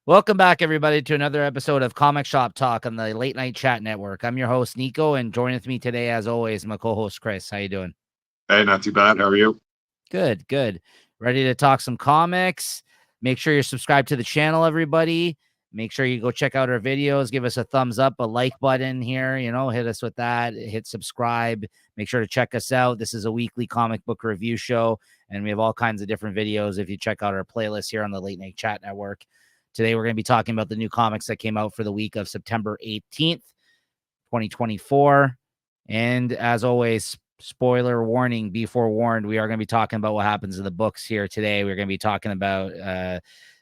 Welcome back, everybody, to another episode of Comic Shop Talk on the Late Night Chat Network. I'm your host, Nico, and joining with me today, as always, my co-host, Chris. How you doing? Hey, not too bad. How are you? Good, good. Ready to talk some comics? Make sure you're subscribed to the channel, everybody. Make sure you go check out our videos. Give us a thumbs up, a like button here. Hit us with that. Hit subscribe. Make sure to check us out. This is a weekly comic book review show, and we have all kinds of different videos if you check out our playlist here on the Late Night Chat Network. Today, we're going to be talking about the new comics that came out for the week of September 18th, 2024. And as always, spoiler warning, be forewarned, we are going to be talking about what happens in the books here today. We're going to be talking about,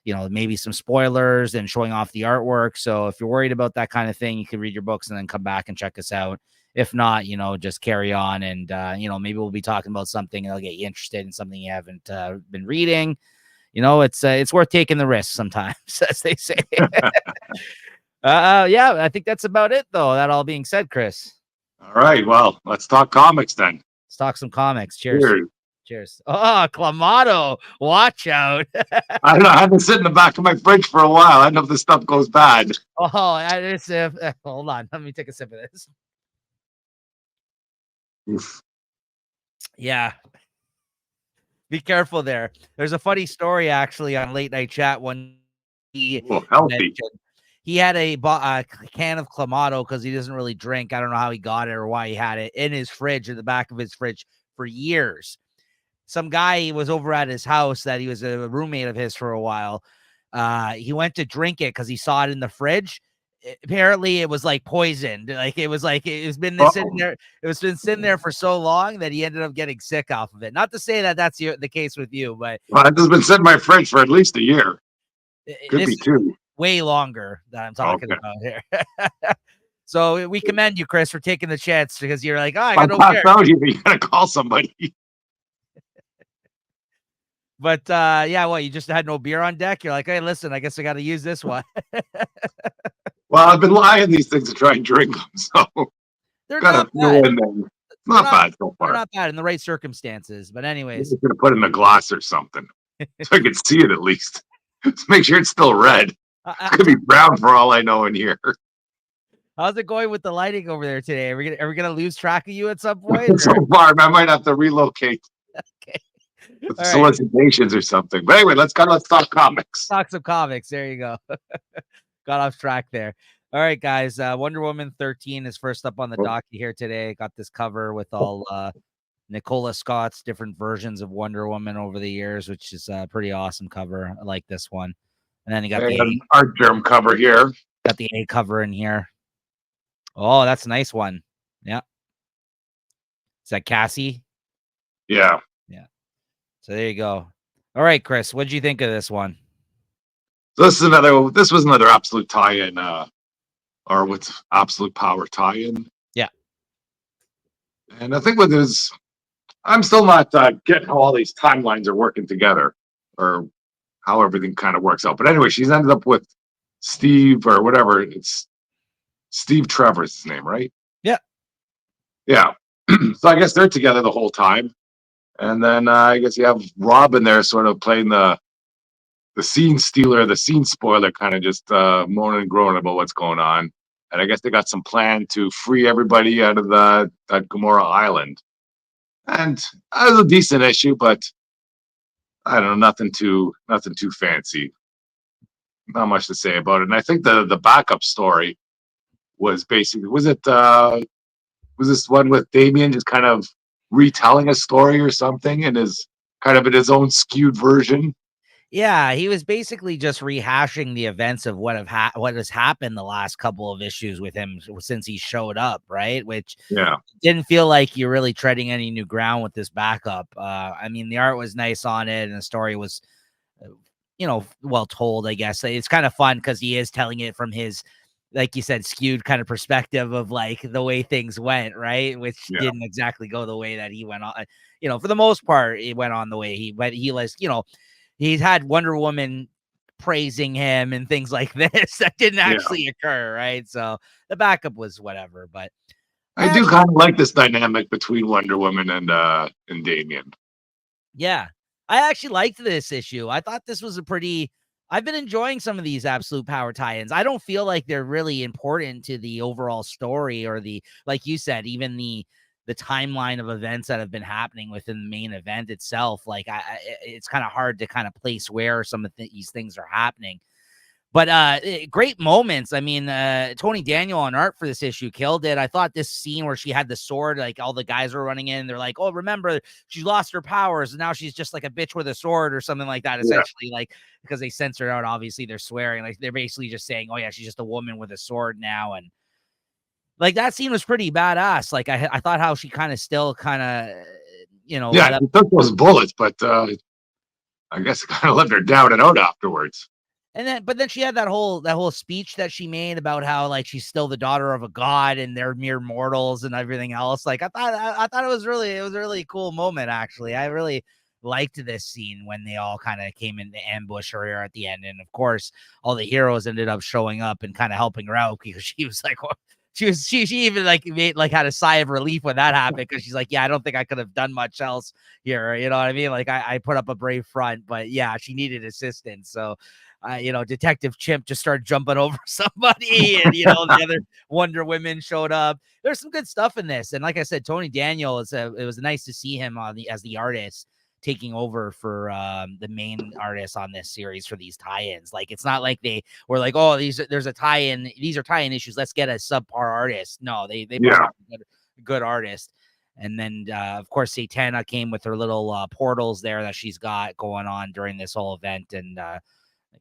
maybe some spoilers and showing off the artwork. So if you're worried about that kind of thing, you can read your books and then come back and check us out. If not, just carry on and, maybe we'll be talking about something that'll get you interested in something you haven't been reading. It's worth taking the risk sometimes, as they say. Yeah, I think that's about it, though. That all being said, Chris. All right. Well, let's talk comics then. Let's talk some comics. Cheers. Cheers. Cheers. Oh, Clamato. Watch out. I don't know. I haven't sit in the back of my fridge for a while. I know if this stuff goes bad. Oh, hold on. Let me take a sip of this. Oof. Yeah. Be careful there. There's a funny story, actually, on Late Night Chat when Healthy. he had a can of Clamato because he doesn't really drink. I don't know how he got it or why he had it in his fridge, in the back of his fridge for years. Some guy was over at his house that he was a roommate of his for a while. He went to drink it because he saw it in the fridge. Apparently it was like poisoned. It's been sitting there. It was been sitting there for so long that he ended up getting sick off of it. Not to say that that's the case with you, but it has been sitting in my fridge for at least a year. Could be two. Way longer that I'm talking about here. So we commend you, Chris, for taking the chance because you're like, I don't care. You gotta call somebody. But you just had no beer on deck. You're like, hey, listen, I guess I got to use this one. Well, I've been lying these things to try and drink them, so they're not bad. Not bad so far. They're not bad in the right circumstances. But anyways, I'm gonna put it in a glass or something so I can see it at least. Just make sure it's still red. It could be brown for all I know in here. How's it going with the lighting over there today? Are we gonna lose track of you at some point? So far, I might have to relocate. Okay. With solicitations or something. But anyway, let's talk comics. Talk some comics. There you go. Got off track there. All right, guys. Wonder Woman 13 is first up on the docket here today. Got this cover with all Nicola Scott's different versions of Wonder Woman over the years, which is a pretty awesome cover. I like this one. And then you got the art germ cover here. Got the A cover in here. Oh, that's a nice one. Yeah. Is that Cassie? Yeah. Yeah. So there you go. All right, Chris, what did you think of this one? So this was another absolute tie-in, or with Absolute Power tie-in. Yeah. And I think with this, I'm still not getting how all these timelines are working together, or how everything kind of works out. But anyway, she's ended up with Steve or whatever. It's Steve Trevor's his name, right? Yeah. Yeah. So I guess they're together the whole time. And then I guess you have Robin there sort of playing the scene stealer, the scene spoiler, kind of just moaning and groaning about what's going on. And I guess they got some plan to free everybody out of that Gamora Island. And it was a decent issue, but I don't know, nothing too fancy. Not much to say about it. And I think the backup story was basically, was this one with Damien just kind of retelling a story or something and is kind of in his own skewed version? Yeah, he was basically just rehashing the events of what has happened the last couple of issues with him since he showed up, right? Which didn't feel like you're really treading any new ground with this backup. I mean, the art was nice on it, and the story was, well told, I guess. It's kind of fun because he is telling it from his, like you said, skewed kind of perspective of like the way things went, right? Which didn't exactly go the way that he went on. For the most part, it went on the way he went. He was, he's had Wonder Woman praising him and things like this that didn't actually occur, right? So the backup was whatever, but I do kind of like this dynamic between Wonder Woman and Damien. Yeah, I actually liked this issue. I thought this was I've been enjoying some of these absolute power tie-ins. I don't feel like they're really important to the overall story or the, like you said, even the timeline of events that have been happening within the main event itself. Like it's kind of hard to kind of place where some of these things are happening. But great moments. I mean, Tony Daniel on art for this issue killed it. I thought this scene where she had the sword, like all the guys were running in, they're like, "Oh, remember she lost her powers, and now she's just like a bitch with a sword or something like that." Yeah, Essentially, like because they censor out, obviously they're swearing, like they're basically just saying, "Oh yeah, she's just a woman with a sword now," and like that scene was pretty badass. Like I thought how she kind of still kind of, yeah, let up. he took those bullets, but I guess it kind of left her down and out afterwards. And then, but then she had that whole speech that she made about how like she's still the daughter of a god and they're mere mortals and everything else. Like I thought it was a really cool moment. Actually, I really liked this scene when they all kind of came in to ambush her at the end, and of course, all the heroes ended up showing up and kind of helping her out because she was like, what? She even like made like had a sigh of relief when that happened because she's like, yeah, I don't think I could have done much else here. You know what I mean? Like I put up a brave front, but yeah, she needed assistance. So Detective Chimp just started jumping over somebody, and the other Wonder Women showed up. There's some good stuff in this, and like I said, Tony Daniel it was nice to see him as the artist taking over for the main artist on this series for these tie-ins. Like it's not like they were like, oh, there's a tie-in, these are tie-in issues, let's get a subpar artist. No, they brought Yeah, a good artist. And then, of course, Satana came with her little portals there that she's got going on during this whole event, and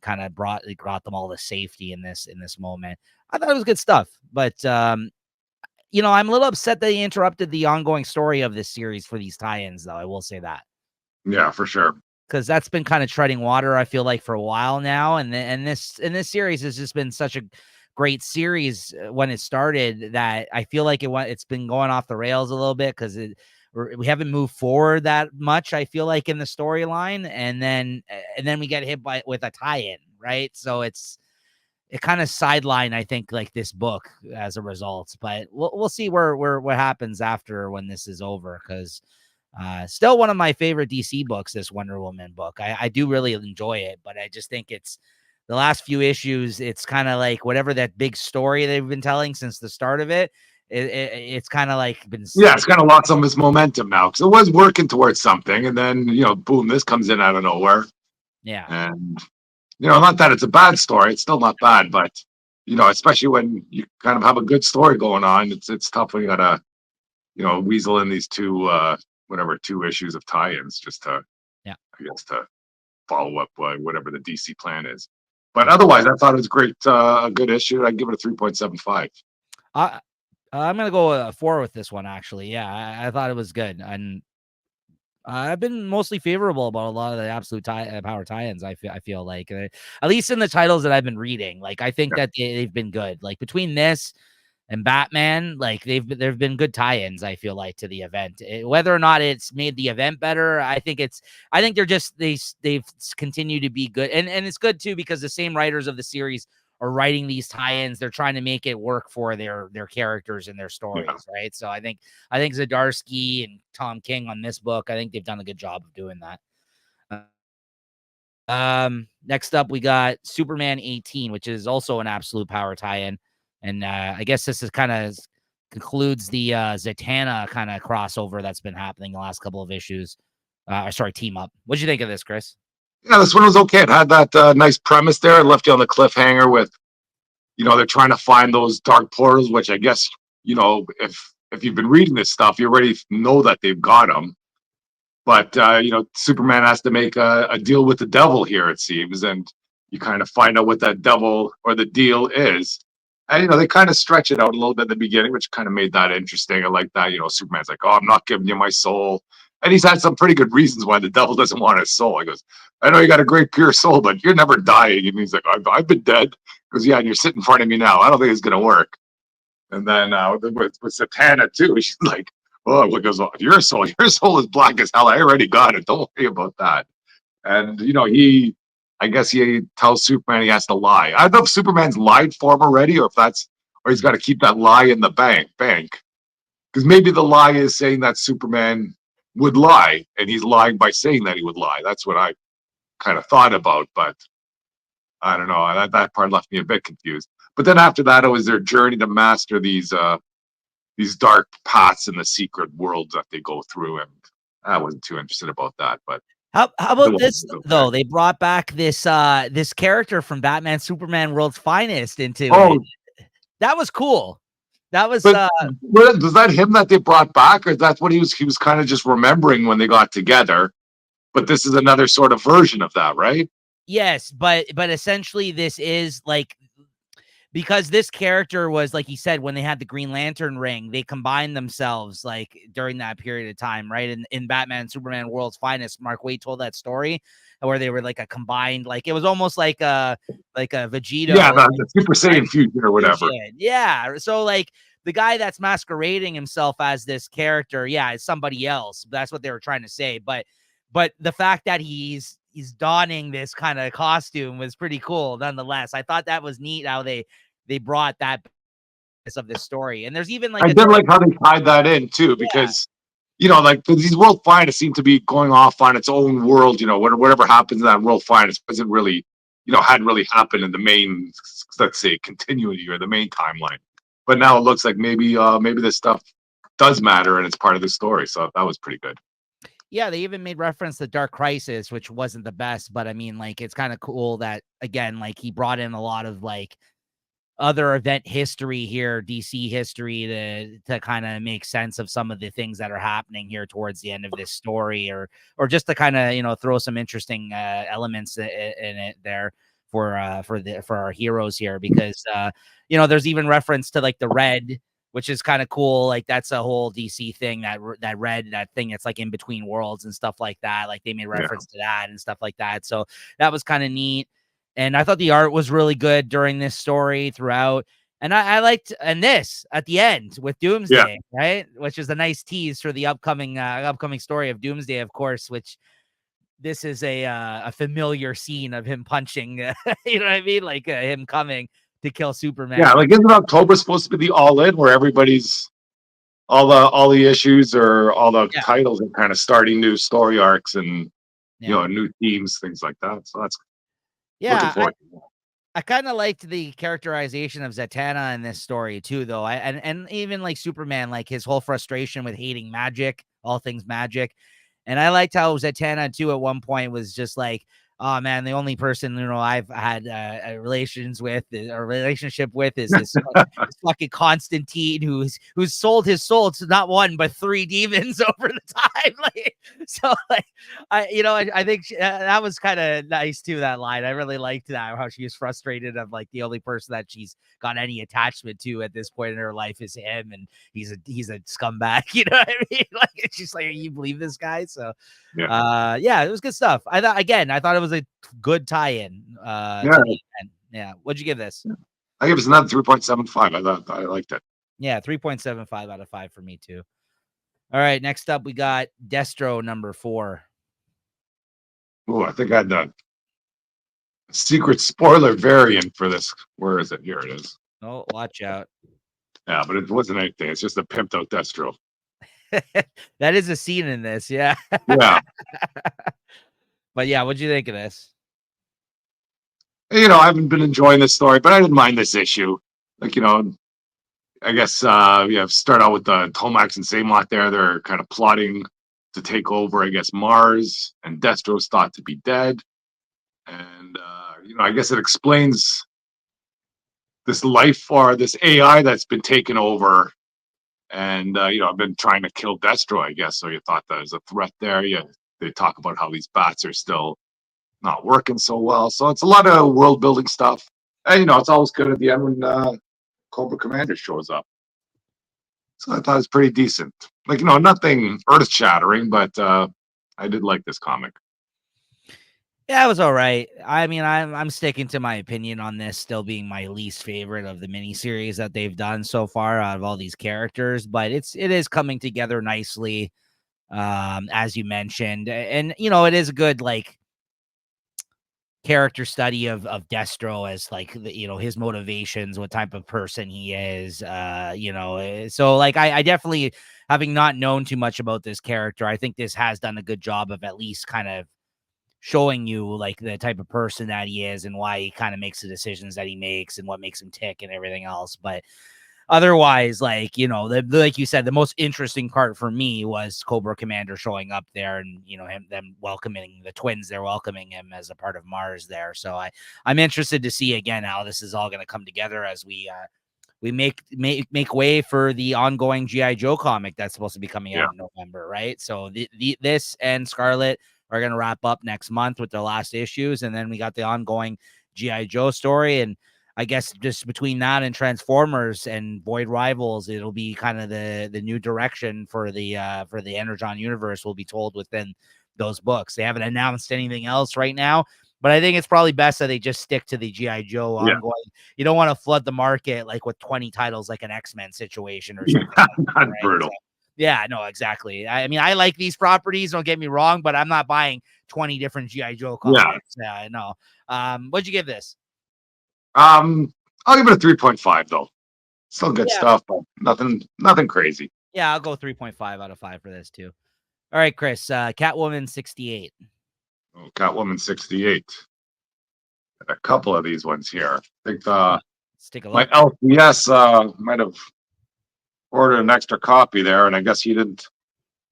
kind of brought them all to safety in this moment. I thought it was good stuff, but I'm a little upset that he interrupted the ongoing story of this series for these tie-ins, though. I will say that yeah, for sure. because that's been kind of treading water. I feel like for a while now, and this series has just been such a great series when it started that I feel like it's been going off the rails a little bit because we haven't moved forward that much. I feel like in the storyline, and then we get hit with a tie-in, right? So it kind of sidelined, I think, like this book as a result. But we'll see where what happens after when this is over because. Still one of my favorite DC books, this Wonder Woman book. I do really enjoy it, but I just think it's the last few issues. It's kind of like whatever that big story they've been telling since the start of it's kind of like been Yeah, it's kind of lost some of its momentum now because it was working towards something, and then boom, this comes in out of nowhere, yeah. and not that it's a bad story, it's still not bad, but especially when you kind of have a good story going on, it's tough when you gotta weasel in these two issues of tie-ins just to, Yeah. I guess, to follow up whatever the DC plan is. But Yeah. otherwise, I thought it was great, a good issue. I'd give it a 3.75. I I'm gonna go 4 with this one actually. Yeah, I thought it was good, and I've been mostly favorable about a lot of the absolute power tie-ins. I feel like at least in the titles that I've been reading, like I think Yeah, that they've been good. Like between this and Batman, like there've been good tie-ins. I feel like to the event, whether or not it's made the event better, I think they're just they've continued to be good, and it's good too because the same writers of the series are writing these tie-ins. They're trying to make it work for their characters and their yeah, stories, right? So I think Zdarsky and Tom King on this book, I think they've done a good job of doing that. Next up we got Superman 18, which is also an absolute power tie-in. And I guess this is kind of concludes the Zatanna kind of crossover that's been happening the last couple of issues. Sorry, team up. What'd you think of this, Chris? yeah. This one was okay. It had that nice premise there. It left you on the cliffhanger with they're trying to find those dark portals, which I guess if you've been reading this stuff, you already know that they've got them. But Superman has to make a deal with the devil here, it seems, and you kind of find out what that devil or the deal is. And they kind of stretch it out a little bit in the beginning, which kind of made that interesting. I like that. Superman's like, "Oh, I'm not giving you my soul," and he's had some pretty good reasons why the devil doesn't want his soul. He goes, "I know you got a great pure soul, but you're never dying." And he's like, "I've been dead." Because yeah, and you're sitting in front of me now. I don't think it's gonna work. And then with Satana too, she's like, "Oh, what goes on? Your soul is black as hell. I already got it. Don't worry about that." And I guess he tells Superman he has to lie. I don't know if Superman's lied for him already, or he's got to keep that lie in the bank. Because maybe the lie is saying that Superman would lie, and he's lying by saying that he would lie. That's what I kind of thought about, but I don't know. That part left me a bit confused. But then after that, it was their journey to master these dark paths in the secret worlds that they go through, and I wasn't too interested about that. But How the about one this was okay. though? They brought back this character from Batman Superman World's Finest into it. Oh, That was cool. That was but was that him that they brought back, or that's what he was? He was kind of just remembering when they got together. But this is another sort of version of that, right? yes, but essentially this is like, because this character was, like he said, when they had the Green Lantern ring, they combined themselves like during that period of time, right? In Batman Superman World's Finest, Mark Waid told that story where they were like a combined, like it was almost like a Yeah, Vegito the Super Saiyan fusion or whatever. fusion. Yeah. So like the guy that's masquerading himself as this character, yeah, is somebody else. That's what they were trying to say. But the fact that he's donning this kind of costume was pretty cool nonetheless. I thought that was neat how they brought that of this story. And there's even like I a did direct, like how they tied that in too, yeah, because like these World Finest seem to be going off on its own world. Whatever happens in that World Finest wasn't really, hadn't really happened in the main, let's say, continuity or the main timeline. But now it looks like maybe this stuff does matter and it's part of the story. So that was pretty good. yeah, they even made reference to Dark Crisis, which wasn't the best, but I mean, like, it's kind of cool that again, like he brought in a lot of like other event history here, DC history, to kind of make sense of some of the things that are happening here towards the end of this story, or just to kind of throw some interesting elements in it there for our heroes here, because there's even reference to like the red, which is kind of cool. Like that's a whole DC thing, that red, that thing that's like in between worlds and stuff like that. Like they made Yeah, reference to that and stuff like that. So that was kind of neat. And I thought the art was really good during this story throughout. And I liked, and this at the end with yeah, Doomsday, right? Which is a nice tease for the upcoming story of Doomsday, of course, which this is a familiar scene of him punching, you know what I mean? Like him coming to kill yeah. Superman. Like, isn't October supposed to be the all in where everybody's all the issues or all the Yeah. titles are kind of starting new story arcs and Yeah. new themes, things like that. So that's looking Yeah. forward to that. I kind of liked the characterization of Zatanna in this story too, though. And even like Superman, like his whole frustration with hating magic, all things magic. And I liked how Zatanna too at one point was just like, "Oh man, the only person I've had a relationship with is this fucking Constantine who's sold his soul to not one but three demons over the time." Like, so like I think that was kind of nice too. That line, I really liked that, how she was frustrated of like the only person that she's got any attachment to at this point in her life is him, and he's a scumbag. You know what I mean? Like it's just like, you believe this guy? So, Yeah, yeah, it was good stuff. I thought it was a good tie-in yeah. to the end. Yeah, what'd you give this? I give it another 3.75. I thought I liked it. Yeah, 3.75 out of 5 for me too. All right, next up we got Destro number 4. Oh, I think I had the secret spoiler variant for this. Where is it? Here it is. Oh, watch out. Yeah, but it wasn't anything. It's just a pimped out Destro. That is a scene in this, yeah. Yeah. But yeah, what'd you think of this? I haven't been enjoying this story, but I didn't mind this issue. Like, I guess start out with the Tomax and Samot there. They're kind of plotting to take over, I guess, Mars, and Destro's thought to be dead. And I guess it explains this life or this AI that's been taken over. And I've been trying to kill Destro, I guess. So you thought there was a threat there. Yeah, they talk about how these bats are still not working so well. So it's a lot of world building stuff. And it's always good at the end when Cobra Commander shows up. So I thought it was pretty decent. Like, nothing earth shattering, but I did like this comic. Yeah, it was all right. I mean, I'm sticking to my opinion on this still being my least favorite of the miniseries that they've done so far out of all these characters, but it is coming together nicely, as you mentioned. And it is a good like character study of Destro as like his motivations, what type of person he is. So like I definitely, having not known too much about this character, I think this has done a good job of at least kind of showing you like the type of person that he is and why he kind of makes the decisions that he makes and what makes him tick and everything else. But otherwise, like, you know, like you said, the most interesting part for me was Cobra Commander showing up there and, you know, them welcoming the twins. They're welcoming him as a part of Mars there. So I'm interested to see again how this is all going to come together as we make way for the ongoing GI Joe comic that's supposed to be coming Yeah. out in November, right? So this and Scarlet are going to wrap up next month with their last issues, and then we got the ongoing GI Joe story, and I guess just between that and Transformers and Void Rivals, it'll be kind of the new direction for the Energon universe will be told within those books. They haven't announced anything else right now, but I think it's probably best that they just stick to the GI Joe Yeah. ongoing. You don't want to flood the market like with 20 titles, like an X-Men situation or Yeah. something like that, That's right? brutal. So, yeah, no, exactly. I mean, I like these properties. Don't get me wrong, but I'm not buying 20 different GI Joe Yeah. comics. Yeah, I know. What'd you give this? I'll give it a 3.5 though. Still good Yeah, stuff, but nothing crazy. yeah, I'll go 3.5 out of 5 for this too. All right, Chris. Catwoman 68. Oh, Catwoman 68. A couple of these ones here. I think Let's take a my look. LCS might have ordered an extra copy there, and I guess he didn't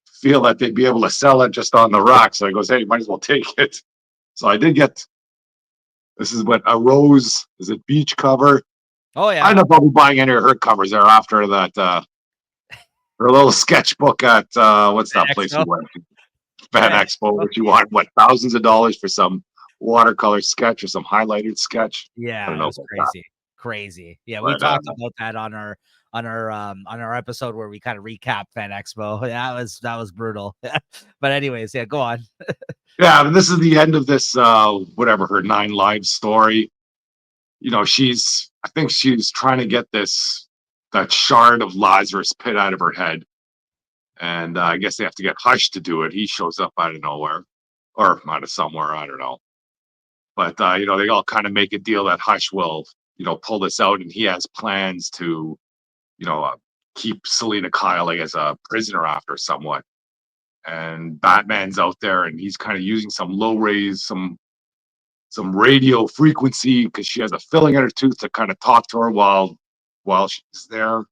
feel that they'd be able to sell it just on the rack. So he goes, "Hey, you might as well take it." So I did get. This is what a rose is it beach cover. Oh I yeah, end up probably buying any of her covers there after that. Her little sketchbook at what's that place we Expo. went to? Fan Fan Expo, Expo. which you want what thousands of dollars for some watercolor sketch or some highlighted sketch. I don't Yeah, it know was about that, crazy. Crazy. Yeah, we but talked about that on our episode where we kind of recap Fan Expo. That was brutal. But anyways, yeah, go on. yeah, I mean, this is the end of this whatever her 9 lives story. You know, I think she's trying to get that shard of Lazarus pit out of her head. And I guess they have to get Hush to do it. He shows up out of nowhere or out of somewhere. I don't know. But, you know, they all kind of make a deal that Hush will, you know, pull this out and he has plans to, you know, keep Selena Kyle like, as a prisoner after somewhat. And Batman's out there and he's kind of using some low rays, some radio frequency because she has a filling in her tooth to kind of talk to her while she's there.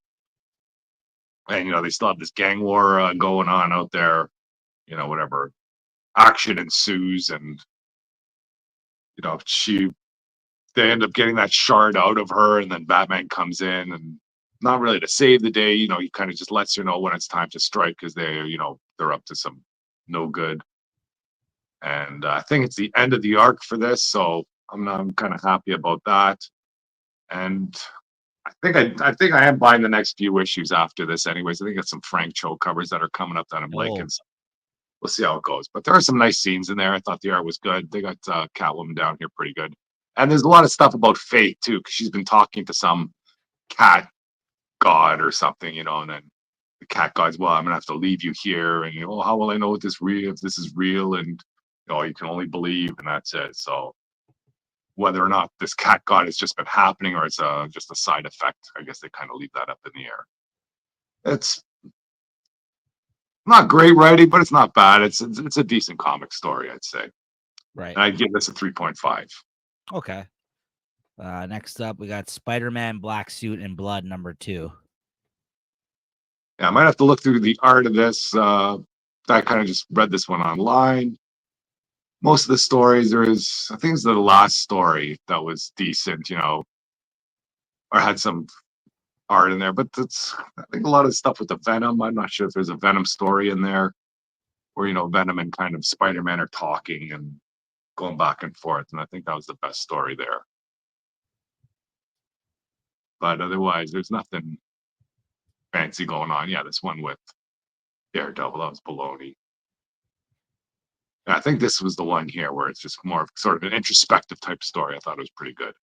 And you know they still have this gang war going on out there. You know whatever action ensues, and you know they end up getting that shard out of her, and then Batman comes in and not really to save the day. You know he kind of just lets her know when it's time to strike because they're up to some no good. And I think it's the end of the arc for this, so I'm kind of happy about that. And I think I am buying the next few issues after this, anyways. I think it's some Frank Cho covers that are coming up that I'm Oh, liking. So we'll see how it goes. But there are some nice scenes in there. I thought the art was good. They got Catwoman down here pretty good, and there's a lot of stuff about Fate too, because she's been talking to some cat god or something, you know, and then the cat god's, well, I'm gonna have to leave you here, and you know, how will I know if this is real, and you know, you can only believe, and that's it. So whether or not this cat god has just been happening or it's just a side effect, I guess they kind of leave that up in the air. It's not great writing, but it's not bad. It's a decent comic story, I'd say. And right. I'd give this a 3.5. Okay. Next up, we got Spider-Man Black Suit and Blood #2. Yeah, I might have to look through the art of this. I kind of just read this one online. Most of the stories, I think it's the last story that was decent, you know, or had some art in there. But I think a lot of the stuff with the Venom. I'm not sure if there's a Venom story in there where you know Venom and kind of Spider-Man are talking and going back and forth, and I think that was the best story there. But otherwise, there's nothing fancy going on. Yeah, this one with Daredevil, that was baloney. And I think this was the one here where it's just more of sort of an introspective type story. I thought it was pretty good.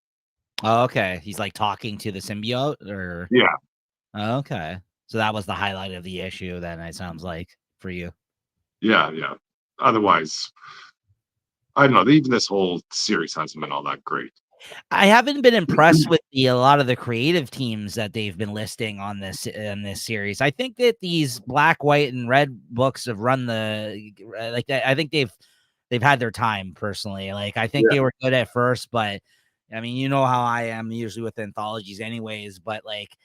Oh, okay. He's like talking to the symbiote, or Yeah, okay. So that was the highlight of the issue. Then it sounds like for you. yeah. Otherwise, I don't know. Even this whole series hasn't been all that great. I haven't been impressed with a lot of the creative teams that they've been listing on this series. I think that these black, white, and red books have run the like that. I think they've they've had their time personally. Like, I think Yeah. they were good at first, but I mean, you know how I am usually with anthologies anyways, but like,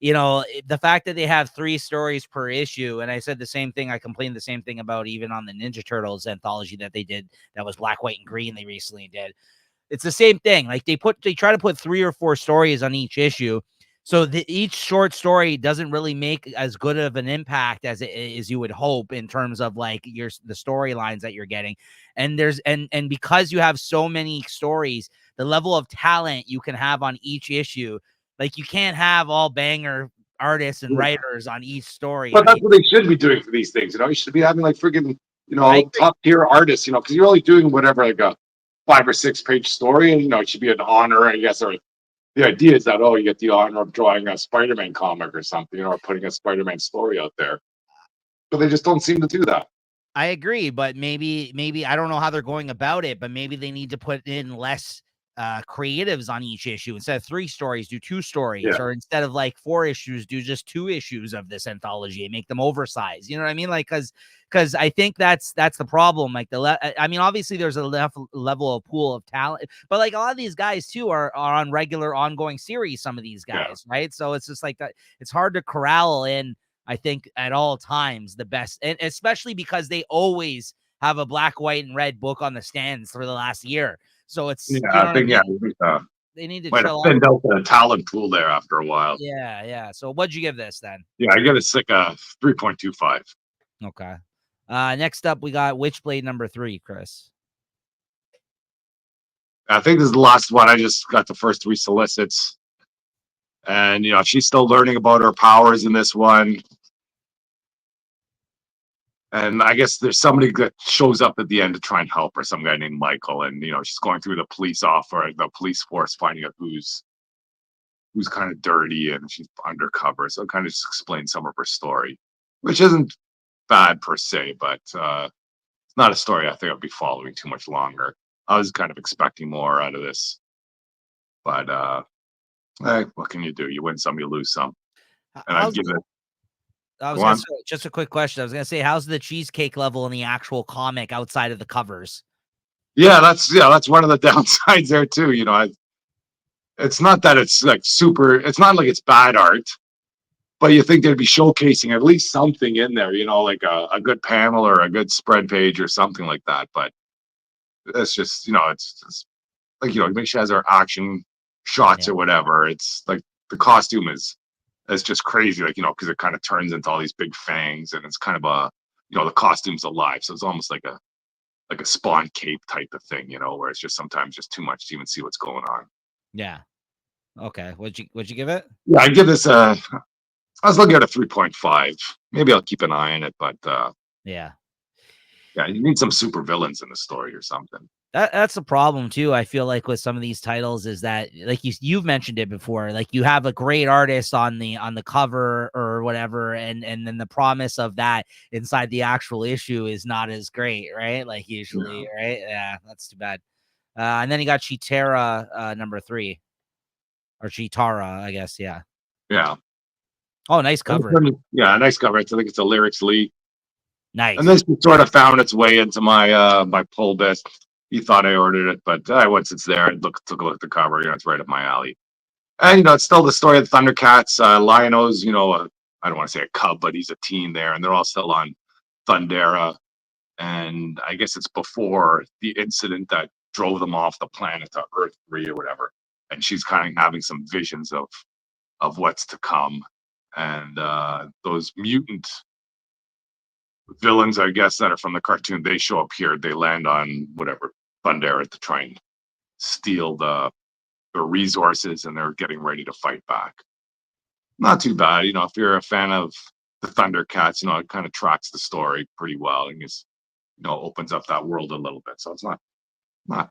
the fact that they have 3 stories per issue, and I said the same thing, I complained the same thing about even on the Ninja Turtles anthology that they did, that was black, white, and green they recently did. It's the same thing. Like they try to put 3 or 4 stories on each issue. So each short story doesn't really make as good of an impact as you would hope in terms of like the storylines that you're getting. And and because you have so many stories, the level of talent you can have on each issue, like you can't have all banger artists and Yeah. writers on each story. But I that's mean, what they should be doing for these things. You should be having like friggin', I agree. top tier artists. Because you're only doing whatever like a 5 or 6 page story, and it should be an honor, I guess. Or the idea is that you get the honor of drawing a Spider-Man comic or something, or putting a Spider-Man story out there. But they just don't seem to do that. I agree, but maybe I don't know how they're going about it, but maybe they need to put in less creatives on each issue. Instead of 3 stories, do 2 stories, Yeah, or instead of like 4 issues, do just 2 issues of this anthology and make them oversized. You know what I mean? Like, because I think that's the problem. Like I mean, obviously there's a level of pool of talent, but like a lot of these guys too are on regular ongoing series. Some of these yeah, guys, right? So it's just like that. It's hard to corral in, I think, at all times the best, and especially because they always have a black, white, and red book on the stands for the last year. So it's, yeah. you know I what I think mean? They need to might have chill out. thinned out the talent pool there after a while. Yeah, yeah. So what'd you give this then? Yeah, I get it's like a 3.25. Okay. Next up we got Witchblade number 3, Chris. I think this is the last one. I just got the first 3 solicits, and she's still learning about her powers in this one. And I guess there's somebody that shows up at the end to try and help her, some guy named Michael. And she's going through the the police force, finding out who's kind of dirty, and she's undercover. So it kind of just explains some of her story, which isn't bad per se, but it's not a story I think I'll be following too much longer. I was kind of expecting more out of this, but what can you do? You win some, you lose some. And I'd How's give it. I was Go gonna on. say, just a quick question. I was gonna say, how's the cheesecake level in the actual comic outside of the covers? Yeah, that's one of the downsides there too. It's not that it's like super. It's not like it's bad art, but you think they'd be showcasing at least something in there. Like a good panel or a good spread page or something like that. But it's just it's just like maybe she has her action shots Yeah, or whatever. It's like the costume is just crazy, like because it kind of turns into all these big fangs, and it's kind of the costume's alive, so it's almost like a Spawn cape type of thing, where it's just sometimes just too much to even see what's going on. yeah. Okay. What'd you give it? Yeah, I give this a. I was looking at a 3.5. Maybe I'll keep an eye on it, but Yeah. yeah, you need some super villains in the story or something. That's the problem too. I feel like with some of these titles is that, like you've mentioned it before, like you have a great artist on the cover or whatever, and then the promise of that inside the actual issue is not as great, right? Like Yeah, usually, right? Yeah, that's too bad. And then you got Chitara number 3, or Chitara, I guess. Yeah. yeah, Oh, nice cover. yeah. Nice cover. I think it's a lyrics Lee. And Nice. this sort of found its way into my pull list. He thought I ordered it, but once it's there, took a look at the cover. It's right up my alley. And it's still the story of the Thundercats. Lion-O's, I don't want to say a cub, but he's a teen there, and they're all still on Thundera. And I guess it's before the incident that drove them off the planet to Earth 3 or whatever. And she's kind of having some visions of what's to come. And those mutant villains, I guess, that are from the cartoon, they show up here. They land on whatever Thundera to try and steal the resources, and they're getting ready to fight back. Not too bad, if you're a fan of the Thundercats, it kind of tracks the story pretty well, and just opens up that world a little bit. So it's not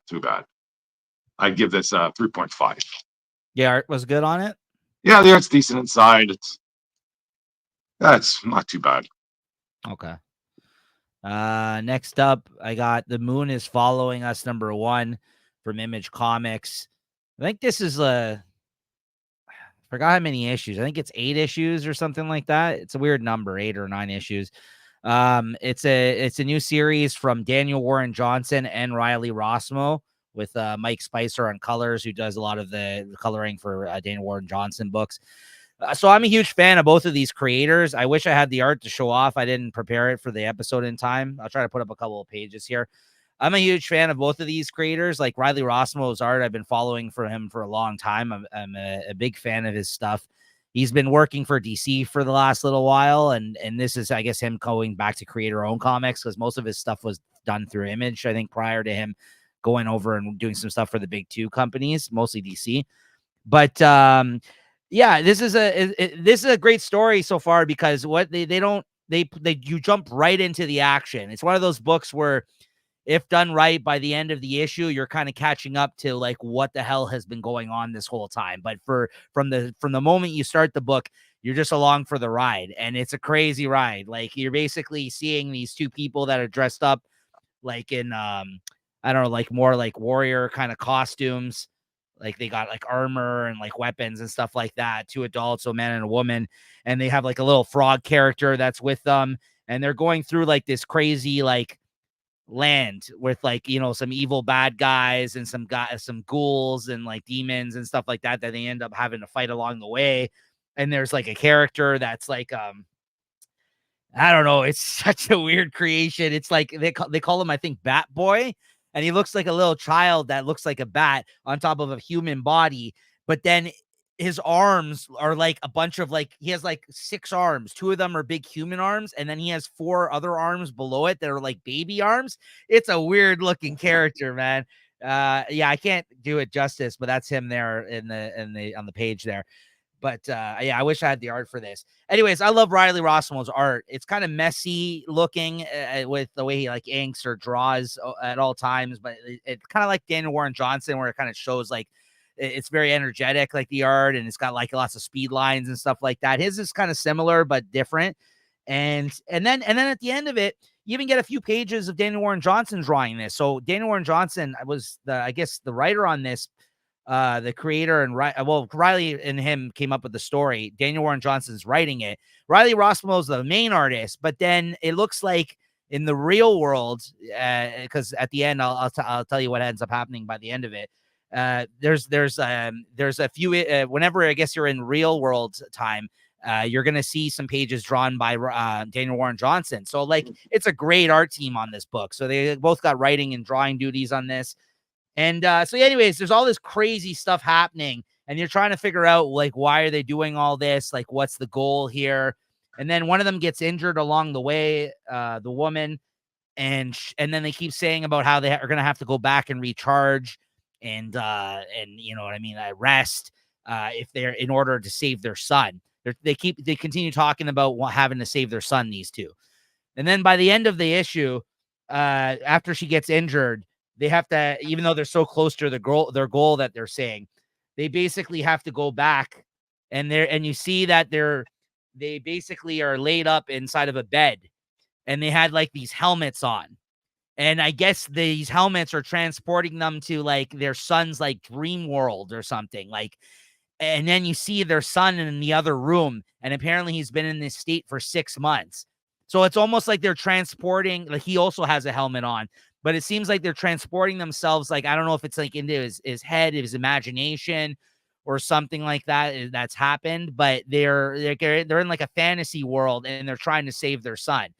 too bad. I'd give this a 3.5. Yeah, art was good on it. Yeah, the art's decent inside. It's not too bad. Okay. Next up, I got The Moon is Following Us number 1 from Image Comics. I think this is forgot how many issues. I think it's 8 issues or something like that. It's a weird number, 8 or 9 issues. It's a new series from Daniel Warren Johnson and Riley Rossmo with Mike Spicer on colors, who does a lot of the coloring for Daniel Warren Johnson books. So I'm a huge fan of both of these creators. I wish I had the art to show off. I didn't prepare it for the episode in time. I'll try to put up a couple of pages here. I'm a huge fan of both of these creators. Like Riley Rossmo's art, I've been following for him for a long time. I'm a big fan of his stuff. He's been working for DC for the last little while, and this is, I guess, him going back to create her own comics, because most of his stuff was done through Image, I think, prior to him going over and doing some stuff for the big two companies, mostly DC. But yeah, this is a great story so far, because what they don't they you jump right into the action. It's one of those books where, if done right, by the end of the issue, you're kind of catching up to like what the hell has been going on this whole time. But from the moment you start the book, you're just along for the ride, and it's a crazy ride. Like, you're basically seeing these two people that are dressed up like in I don't know, like more like warrior kind of costumes. Like, they got like armor and like weapons and stuff like that. Two adults, so a man and a woman, and they have like a little frog character that's with them, and they're going through like this crazy like land with like, some evil bad guys and some ghouls and like demons and stuff like that they end up having to fight along the way. And there's like a character that's like I don't know. It's such a weird creation. It's like they call him, I think, Bat Boy, and he looks like a little child that looks like a bat on top of a human body. But then his arms are like a bunch of like, he has like 6 arms. 2 of them are big human arms, and then he has 4 other arms below it that are like baby arms. It's a weird looking character, man. Yeah, I can't do it justice, but that's him there on the page there. But yeah, I wish I had the art for this. Anyways, I love Riley Rossmo's art. It's kind of messy looking with the way he like inks or draws at all times, but it's kind of like Daniel Warren Johnson, where it kind of shows like it's very energetic, like the art, and it's got like lots of speed lines and stuff like that. His is kind of similar but different. And then at the end of it, you even get a few pages of Daniel Warren Johnson drawing this. So Daniel Warren Johnson was I guess the writer on this, the creator, and Riley and him came up with the story. Daniel Warren Johnson's writing it. Riley Rossmo is the main artist, but then it looks like in the real world, because at the end, I'll tell you what ends up happening by the end of it. There's a few whenever I guess you're in real world time, you're gonna see some pages drawn by Daniel Warren Johnson. So like, it's a great art team on this book. So they both got writing and drawing duties on this. And so anyways, there's all this crazy stuff happening, and you're trying to figure out like, why are they doing all this? Like, what's the goal here? And then one of them gets injured along the way, the woman, and then they keep saying about how they are going to have to go back and recharge and you know what I mean, rest if they're in order to save their son. They continue talking about having to save their son, these two. And then by the end of the issue, after she gets injured, they have to, even though they're so close to their goal that they're saying, they basically have to go back, and you see that they basically are laid up inside of a bed, and they had like these helmets on. And I guess these helmets are transporting them to like their son's like dream world or something. Like, and then you see their son in the other room, and apparently he's been in this state for 6 months. So it's almost like they're transporting, like he also has a helmet on, but it seems like they're transporting themselves. Like, I don't know if it's like into his head, his imagination, or something like that that's happened, but they're in like a fantasy world, and they're trying to save their son.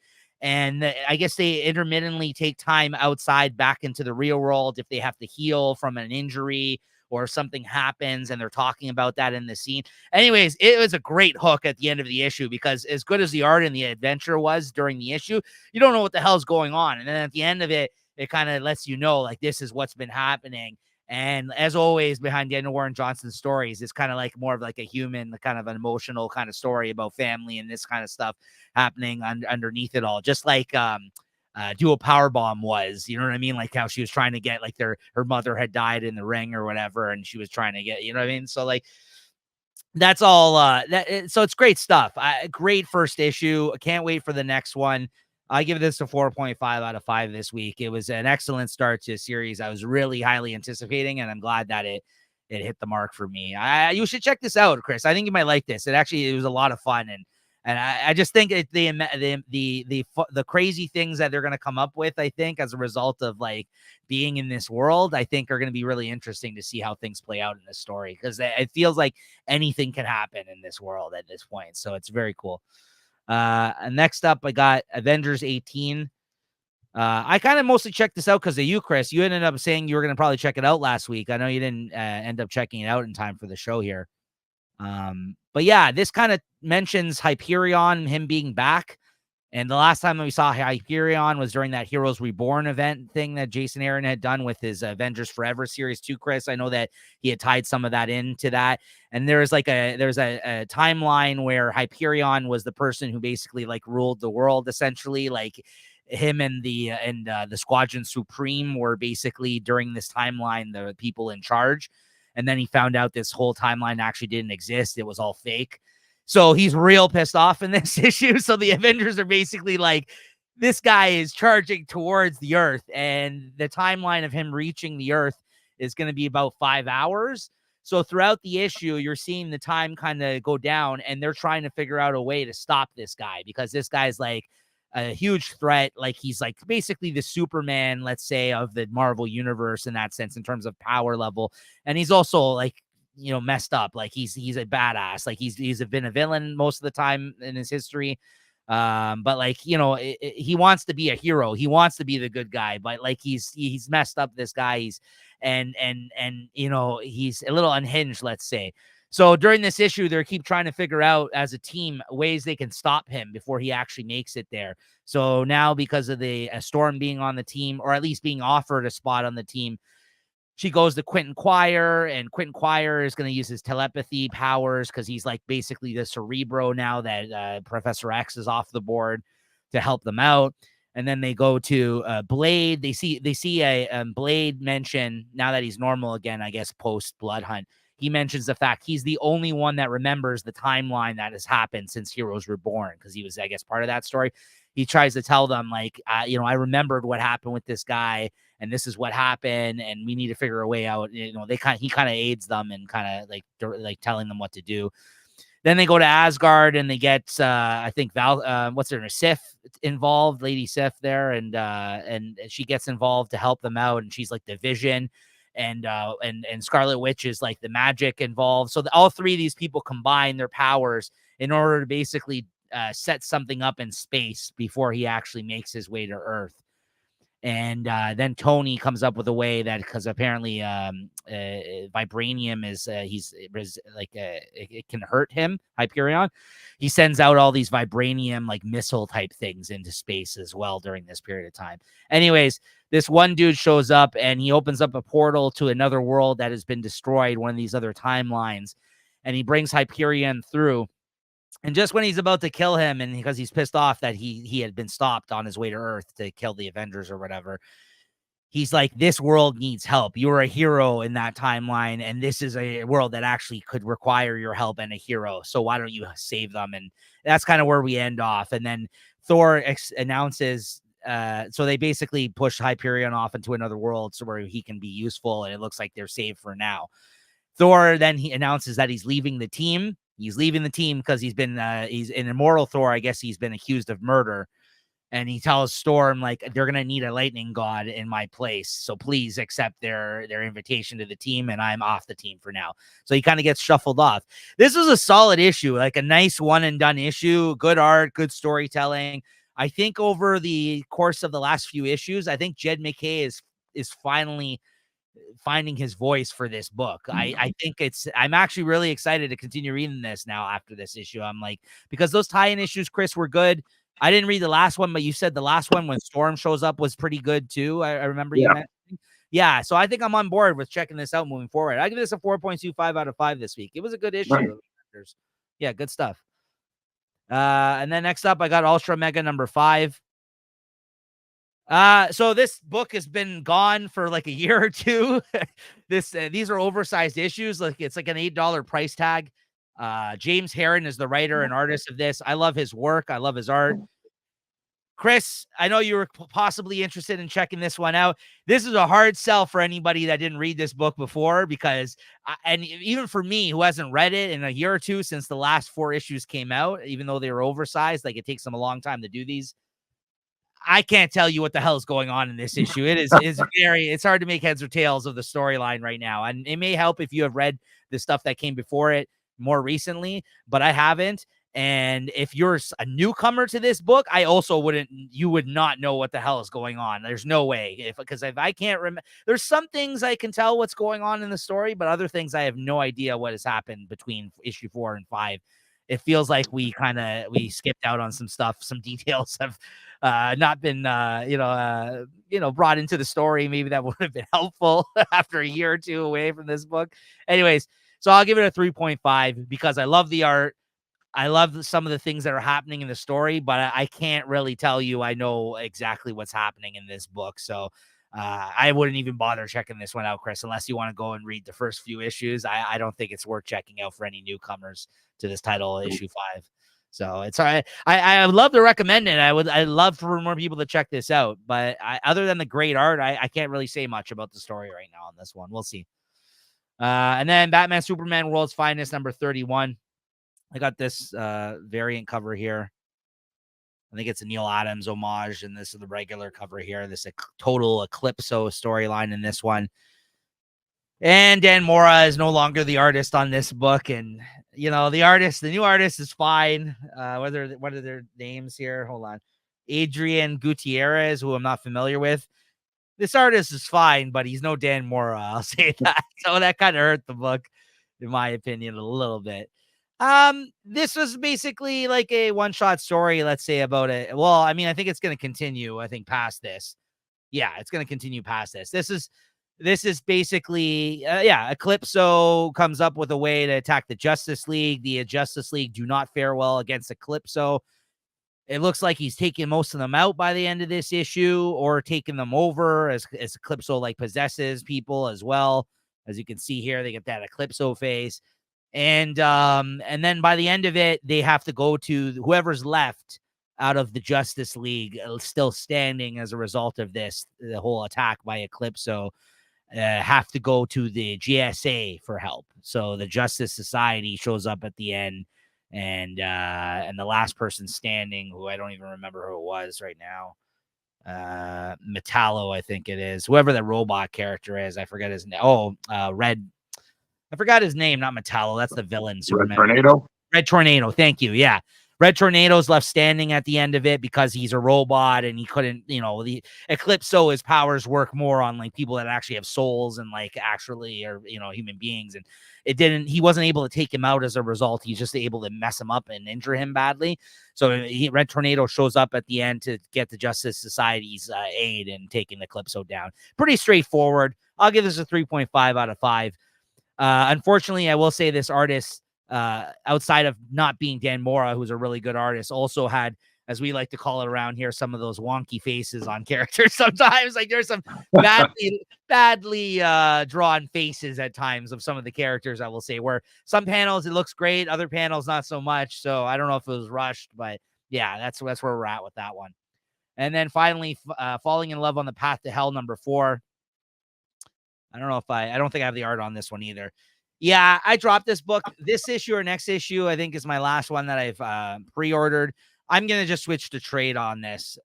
And I guess they intermittently take time outside back into the real world if they have to heal from an injury or something happens, and they're talking about that in the scene. Anyways, it was a great hook at the end of the issue, because as good as the art and the adventure was during the issue, you don't know what the hell's going on. And then at the end of it, it kind of lets you know, like, this is what's been happening. And as always, behind Daniel Warren Johnson's stories, it's kind of like more of like a human, kind of an emotional kind of story about family and this kind of stuff happening underneath it all. Just like Duo Powerbomb was, you know what I mean? Like how she was trying to get like her mother had died in the ring or whatever, and she was trying to get, you know what I mean? So like, that's all so it's great stuff. Great first issue. I can't wait for the next one. I give this a 4.5 out of 5 this week. It was an excellent start to a series I was really highly anticipating, and I'm glad that it hit the mark for me. You should check this out, Chris. I think you might like this. It was a lot of fun, and And I just think the crazy things that they're going to come up with, I think, as a result of like being in this world, I think are going to be really interesting to see how things play out in this story, because it feels like anything can happen in this world at this point. So it's very cool. Next up, I got Avengers 18. I kind of mostly checked this out because of you, Chris. You ended up saying you were going to probably check it out last week. I know you didn't end up checking it out in time for the show here. But yeah, this kind of mentions Hyperion, him being back. And the last time we saw Hyperion was during that Heroes Reborn event thing that Jason Aaron had done with his Avengers Forever series too, Chris. I know that he had tied some of that into that. And there's a timeline where Hyperion was the person who basically like ruled the world, essentially. Like him and the Squadron Supreme were basically during this timeline the people in charge. And then he found out this whole timeline actually didn't exist. It was all fake. So he's real pissed off in this issue. So the Avengers are basically like, this guy is charging towards the Earth, and the timeline of him reaching the Earth is going to be about 5 hours. So throughout the issue, you're seeing the time kind of go down, and they're trying to figure out a way to stop this guy, because this guy's like a huge threat. Like he's like basically the Superman, let's say, of the Marvel universe in that sense, in terms of power level. And he's also like, messed up. Like he's a badass. Like he's been a villain most of the time in his history. But like, he wants to be a hero. He wants to be the good guy, but like he's messed up, this guy. He's he's a little unhinged, let's say. So during this issue, they keep trying to figure out as a team ways they can stop him before he actually makes it there. So now, because of the Storm being on the team, or at least being offered a spot on the team, she goes to Quentin Quire, and Quentin Quire is going to use his telepathy powers because he's like basically the Cerebro now that Professor X is off the board, to help them out. And then they go to Blade. They see a Blade mention, now that he's normal again, I guess, post Blood Hunt. He mentions the fact he's the only one that remembers the timeline that has happened since Heroes Reborn, because he was, I guess, part of that story. He tries to tell them, like, I remembered what happened with this guy, and this is what happened, and we need to figure a way out. He kind of aids them and kind of like telling them what to do. Then they go to Asgard, and they get I think what's her name, Sif involved, Lady Sif there, and she gets involved to help them out, and she's like the Vision, and Scarlet Witch is like the magic involved. So all three of these people combine their powers in order to basically set something up in space before he actually makes his way to Earth. And then Tony comes up with a way that, because apparently vibranium is it can hurt him, Hyperion. He sends out all these vibranium like missile type things into space as well during this period of time. Anyways, this one dude shows up, and he opens up a portal to another world that has been destroyed, one of these other timelines, and he brings Hyperion through. And just when he's about to kill him, and because he's pissed off that he had been stopped on his way to Earth to kill the Avengers or whatever, he's like, this world needs help. You were a hero in that timeline, and this is a world that actually could require your help and a hero. So why don't you save them? And that's kind of where we end off. And then Thor announces, so they basically push Hyperion off into another world so where he can be useful, and it looks like they're saved for now. Thor then he announces that he's leaving the team. He's leaving the team because he's an immortal Thor. I guess he's been accused of murder. And he tells Storm, like, they're going to need a lightning god in my place. So please accept their invitation to the team, and I'm off the team for now. So he kind of gets shuffled off. This was a solid issue, like a nice one and done issue. Good art, good storytelling. I think over the course of the last few issues, I think Jed McKay is finally finding his voice for this book. I think I'm actually really excited to continue reading this now after this issue. I'm like, because those tie-in issues, Chris, were good. I didn't read the last one, but you said the last one when Storm shows up was pretty good too. I remember you mentioning. Yeah, so I think I'm on board with checking this out moving forward. I give this a 4.25 out of 5 this week. It was a good issue. Right. Yeah, good stuff. And then next up, I got Ultra Mega number 5. So this book has been gone for like a year or two. These are oversized issues. Like it's like an $8 price tag. James Herron is the writer and artist of this. I love his work. I love his art. Chris, I know you were possibly interested in checking this one out. This is a hard sell for anybody that didn't read this book before, because, and even for me who hasn't read it in a year or two since the last 4 issues came out, even though they were oversized, like it takes them a long time to do these. I can't tell you what the hell is going on in this issue. It's hard to make heads or tails of the storyline right now. And it may help if you have read the stuff that came before it more recently, but I haven't. And if you're a newcomer to this book, you would not know what the hell is going on. There's no way. Because if I can't remember, there's some things I can tell what's going on in the story, but other things I have no idea what has happened between issue 4 and 5. It feels like we skipped out on some stuff. Some details have not been, brought into the story. Maybe that would have been helpful after a year or two away from this book. Anyways, so I'll give it a 3.5 because I love the art. I love some of the things that are happening in the story, but I can't really tell you I know exactly what's happening in this book. So I wouldn't even bother checking this one out, Chris, unless you want to go and read the first few issues. I don't think it's worth checking out for any newcomers to this title, issue 5. So it's all right. I would love to recommend it. I'd love for more people to check this out. But other than the great art, I can't really say much about the story right now on this one. We'll see. And then Batman Superman World's Finest number 31. I got this variant cover here. I think it's a Neil Adams homage, and this is the regular cover here. This total Eclipso storyline in this one. And Dan Mora is no longer the artist on this book. And, the new artist is fine. What are their names here? Hold on. Adrian Gutierrez, who I'm not familiar with. This artist is fine, but he's no Dan Mora. I'll say that. So that kind of hurt the book, in my opinion, a little bit. This was basically like a one-shot story, let's say, about it. Well, I mean, I think it's going to continue, I think, past this. Yeah, it's going to continue past this. This is basically, Eclipso comes up with a way to attack the Justice League. The Justice League do not fare well against Eclipso. It looks like he's taking most of them out by the end of this issue, or taking them over as Eclipso like possesses people as well. As you can see here, they get that Eclipso face. And then by the end of it, they have to go to whoever's left out of the Justice League still standing as a result of this, the whole attack by Eclipso, have to go to the GSA for help. So the Justice Society shows up at the end, and the last person standing, who I don't even remember who it was right now, Metallo, I think it is, whoever the robot character is, I forget his name. Red. I forgot his name, not Metallo. That's the villain. Superman. Red Tornado. Red Tornado. Thank you. Yeah. Red Tornado's left standing at the end of it because he's a robot and he couldn't, the Eclipso, his powers work more on like people that actually have souls and like actually are, human beings. And he wasn't able to take him out as a result. He's just able to mess him up and injure him badly. So Red Tornado shows up at the end to get the Justice Society's aid in taking Eclipso down. Pretty straightforward. I'll give this a 3.5 out of 5. Unfortunately, I will say this artist, outside of not being Dan Mora, who's a really good artist, also had, as we like to call it around here, some of those wonky faces on characters sometimes. Like there's some badly drawn faces at times of some of the characters, I will say, where some panels it looks great, other panels not so much. So I don't know if it was rushed, but yeah, that's where we're at with that one. And then finally, Falling in Love on the Path to Hell, number 4. I don't think I have the art on this one either. Yeah, I dropped this book. This issue or next issue, I think, is my last one that I've pre-ordered. I'm going to just switch to trade on this.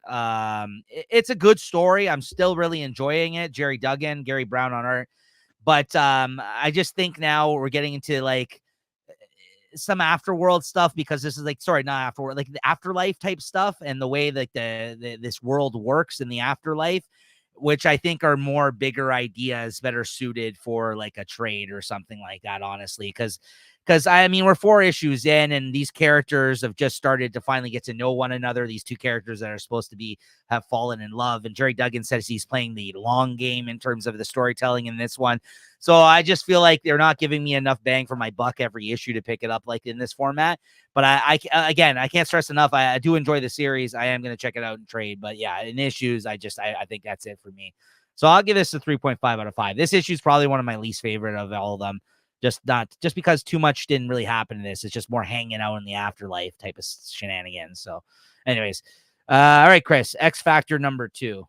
It's a good story. I'm still really enjoying it. Jerry Duggan, Gary Brown on art. But I just think now we're getting into like some afterworld stuff, because this is like, sorry, not afterworld, like the afterlife type stuff, and the way that this world works in the afterlife, which I think are more bigger ideas, better suited for like a trade or something like that, honestly. Because I mean, we're 4 issues in, and these characters have just started to finally get to know one another. These two characters that are supposed to have fallen in love. And Jerry Duggan says he's playing the long game in terms of the storytelling in this one. So I just feel like they're not giving me enough bang for my buck every issue to pick it up like in this format. But I can't stress enough. I do enjoy the series. I am going to check it out and trade. But yeah, in issues, I think that's it for me. So I'll give this a 3.5 out of 5. This issue is probably one of my least favorite of all of them. Just because too much didn't really happen in this. It's just more hanging out in the afterlife type of shenanigans. So anyways, All right, Chris, X Factor number 2.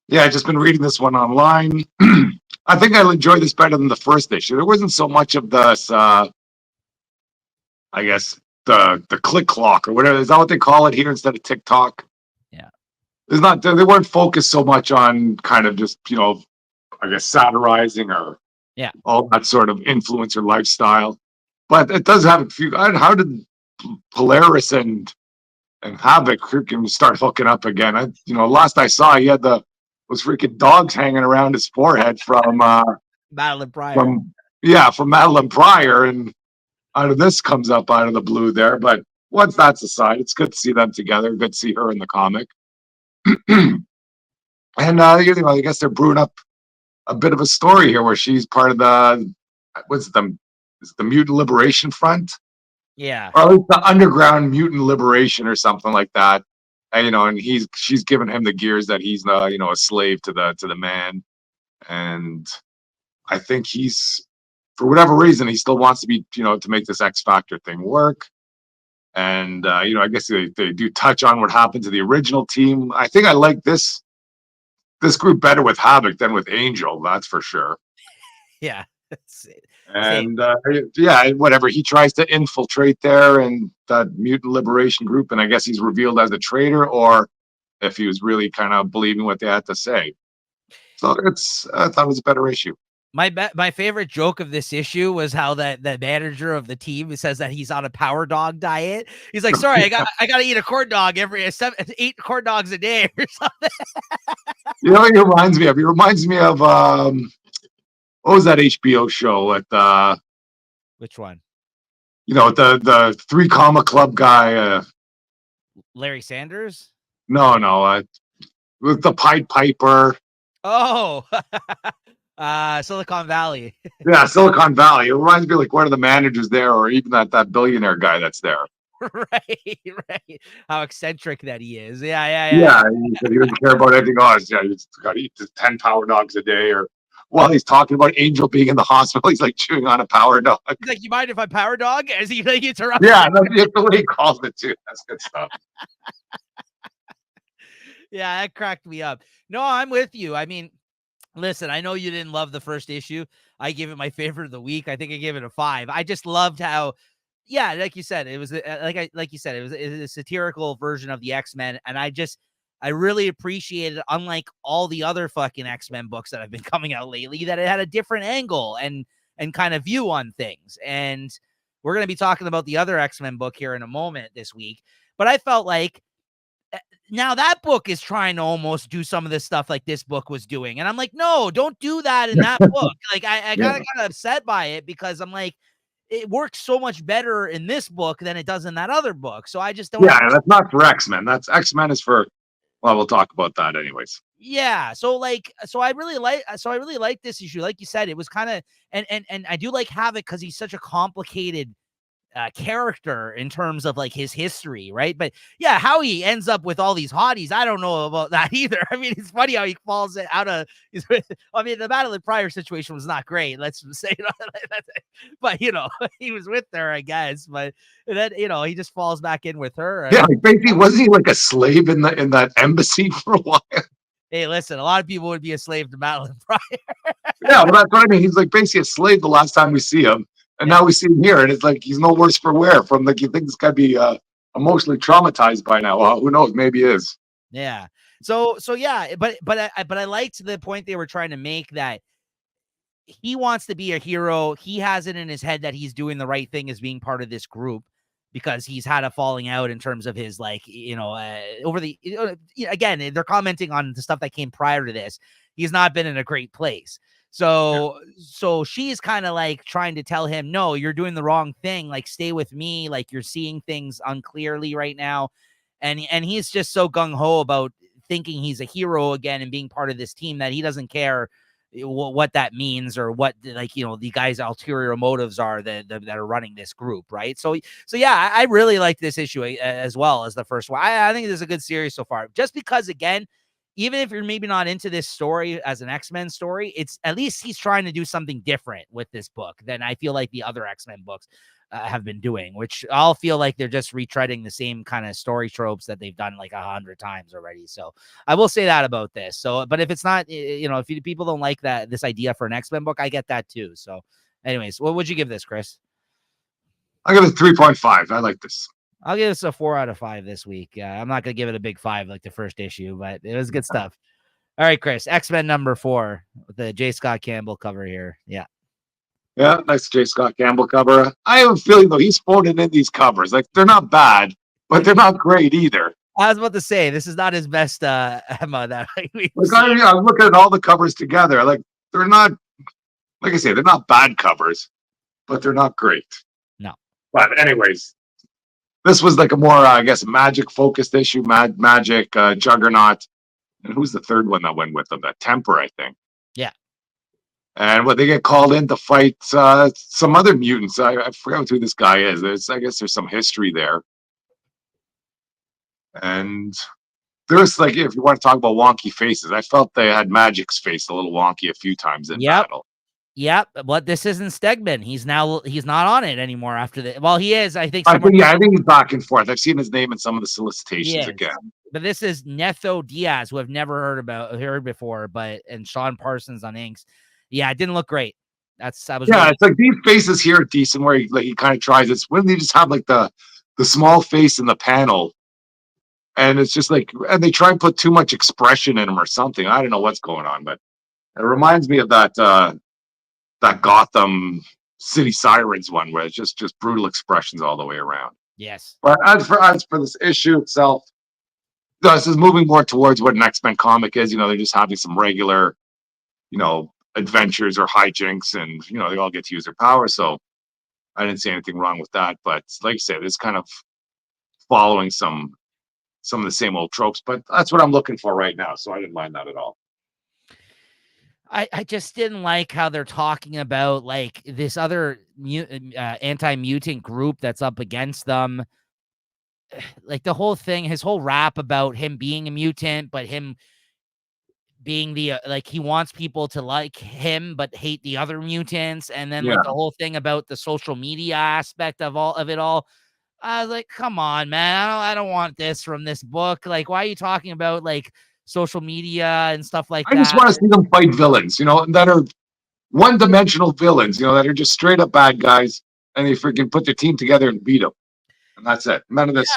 Yeah, I just been reading this one online. I think I'll enjoy this better than the first issue. There wasn't so much of this, I guess, the click clock or whatever. Is that what they call it here instead of TikTok? Yeah. There's not, they weren't focused so much on kind of just, I guess, satirizing or Yeah. all that sort of influencer lifestyle. But it does have a few. How did Polaris and Havoc freaking start hooking up again? Last I saw, he had those freaking dogs hanging around his forehead Madeline Pryor. from Madeline Pryor, and out of this comes up out of the blue there. But once that's aside, it's good to see them together. Good to see her in the comic. And I guess they're brewing up a bit of a story here where she's part of the Mutant Liberation Front, Yeah. or at least the Underground Mutant Liberation or something like that. And she's given him the gears that he's a slave to the man, and I think he's, for whatever reason, he still wants to be to make this X Factor thing work. And I guess they do touch on what happened to the original team. I think I like this group better with Havoc than with Angel, that's for sure. Yeah. Same. And yeah, whatever. He tries to infiltrate there and that Mutant Liberation Group, and I guess he's revealed as a traitor, or if he was really kind of believing what they had to say. So I thought it was a better issue. My favorite joke of this issue was how that the manager of the team says that he's on a power dog diet. He's like, sorry, I got to eat a corn dog every 8 corn dogs a day or something. What he reminds me of? He reminds me of what was that HBO show at Which one? The 3 Comma Club guy. Larry Sanders? No, with the Pied Piper. Oh, Silicon Valley. Yeah, Silicon Valley. It reminds me like one of the managers there, or even that billionaire guy that's there. Right. How eccentric that he is. Yeah. Yeah, he doesn't care about anything else. Yeah, he's got to eat 10 power dogs a day, or while he's talking about Angel being in the hospital, he's like chewing on a power dog. He's like, you mind if I power dog? As he like interrupts. Yeah, that's the way he calls it too. That's good stuff. Yeah, that cracked me up. No, I'm with you. I mean, listen, I know you didn't love the first issue. I gave it my favorite of the week. I think I gave it a 5. I just loved how, yeah, like you said, it was like you said, it was a satirical version of the X-Men, and I really appreciated, unlike all the other fucking X-Men books that have been coming out lately, that it had a different angle and kind of view on things. And we're going to be talking about the other X-Men book here in a moment this week. But I felt like now that book is trying to almost do some of this stuff like this book was doing. And I'm like, no, don't do that in that book. Like I got kind of upset by it because I'm like, it works so much better in this book than it does in that other book. So I just don't. Yeah, that's not for X-Men. That's X-Men is for. Well, we'll talk about that anyways. Yeah. So I really like this issue. Like you said, it was kind of, and I do like Havoc because he's such a complicated character in terms of like his history, right? But yeah, how he ends up with all these hotties, I don't know about that either. I mean, it's funny how he falls out of. I mean, the Madeline Pryor situation was not great. Let's say, but he was with her, I guess. But then he just falls back in with her. Yeah, like basically, wasn't he like a slave in that embassy for a while? Hey, listen, a lot of people would be a slave to Madeline Pryor. Yeah, well, that's what I mean. He's like basically a slave the last time we see him. And now we see him here, and it's like he's no worse for wear. From like you think this guy be emotionally traumatized by now. Well, who knows? Maybe he is. Yeah. So yeah, but I liked the point they were trying to make that he wants to be a hero. He has it in his head that he's doing the right thing as being part of this group because he's had a falling out in terms of his over the again, they're commenting on the stuff that came prior to this. He's not been in a great place. So she's kind of like trying to tell him, no, you're doing the wrong thing. Like, stay with me. Like, you're seeing things unclearly right now. And he's just so gung-ho about thinking he's a hero again and being part of this team that he doesn't care what that means or what the guys' ulterior motives are that are running this group, right? So yeah, I really like this issue as well as the first one. I think this is a good series so far, just because again, even if you're maybe not into this story as an X-Men story, it's at least he's trying to do something different with this book than I feel like the other X-Men books have been doing, which I'll feel like they're just retreading the same kind of story tropes that they've done like 100 times already. So I will say that about this. So, but if it's not, if people don't like this idea for an X-Men book, I get that too. So anyways, what would you give this, Chris? I give it 3.5. I like this. I'll give this a 4 out of 5 this week. I'm not going to give it a big 5 like the first issue, but it was good stuff. All right, Chris, X-Men number 4 with the J. Scott Campbell cover here. Yeah. Yeah, nice J. Scott Campbell cover. I have a feeling, though, he's phoning in these covers. Like, they're not bad, but they're not great either. I was about to say, this is not his best Emma that we've seen. I'm looking at all the covers together. Like, they're not, like I say, they're not bad covers, but they're not great. No. But anyways, this was like a more, I guess, magic-focused issue. Magic, Juggernaut. And who's the third one that went with them? That Temper, I think. Yeah. And they get called in to fight some other mutants. I forgot who this guy is. I guess there's some history there. And there's like, if you want to talk about wonky faces, I felt they had Magic's face a little wonky a few times in battle. Yep, but this isn't Stegman. He's not on it anymore after the. Well, he is. I think. I think he's back and forth. I've seen his name in some of the solicitations again. But this is Netho Diaz, who I've never heard before, and Sean Parsons on inks. Yeah, it didn't look great. It's like these faces here are decent, where he kind of tries it. When they just have like the small face in the panel, and it's just like, and they try and put too much expression in him or something. I don't know what's going on, but it reminds me of that Gotham City Sirens one, where it's just brutal expressions all the way around. Yes. But as for this issue itself, this is moving more towards what an X-Men comic is. They're just having some regular, adventures or hijinks, and they all get to use their power. So I didn't see anything wrong with that. But like I said, it's kind of following some of the same old tropes. But that's what I'm looking for right now. So I didn't mind that at all. I just didn't like how they're talking about like this other anti-mutant group that's up against them. Like the whole thing, his whole rap about him being a mutant, but him being the like he wants people to like him but hate the other mutants, and then like the whole thing about the social media aspect of it all. I was like, come on, man, I don't want this from this book. Like, why are you talking about like social media and stuff like that? I just want to see them fight villains, that are one-dimensional villains, that are just straight up bad guys, and they freaking put their team together and beat them, and that's it. None of this,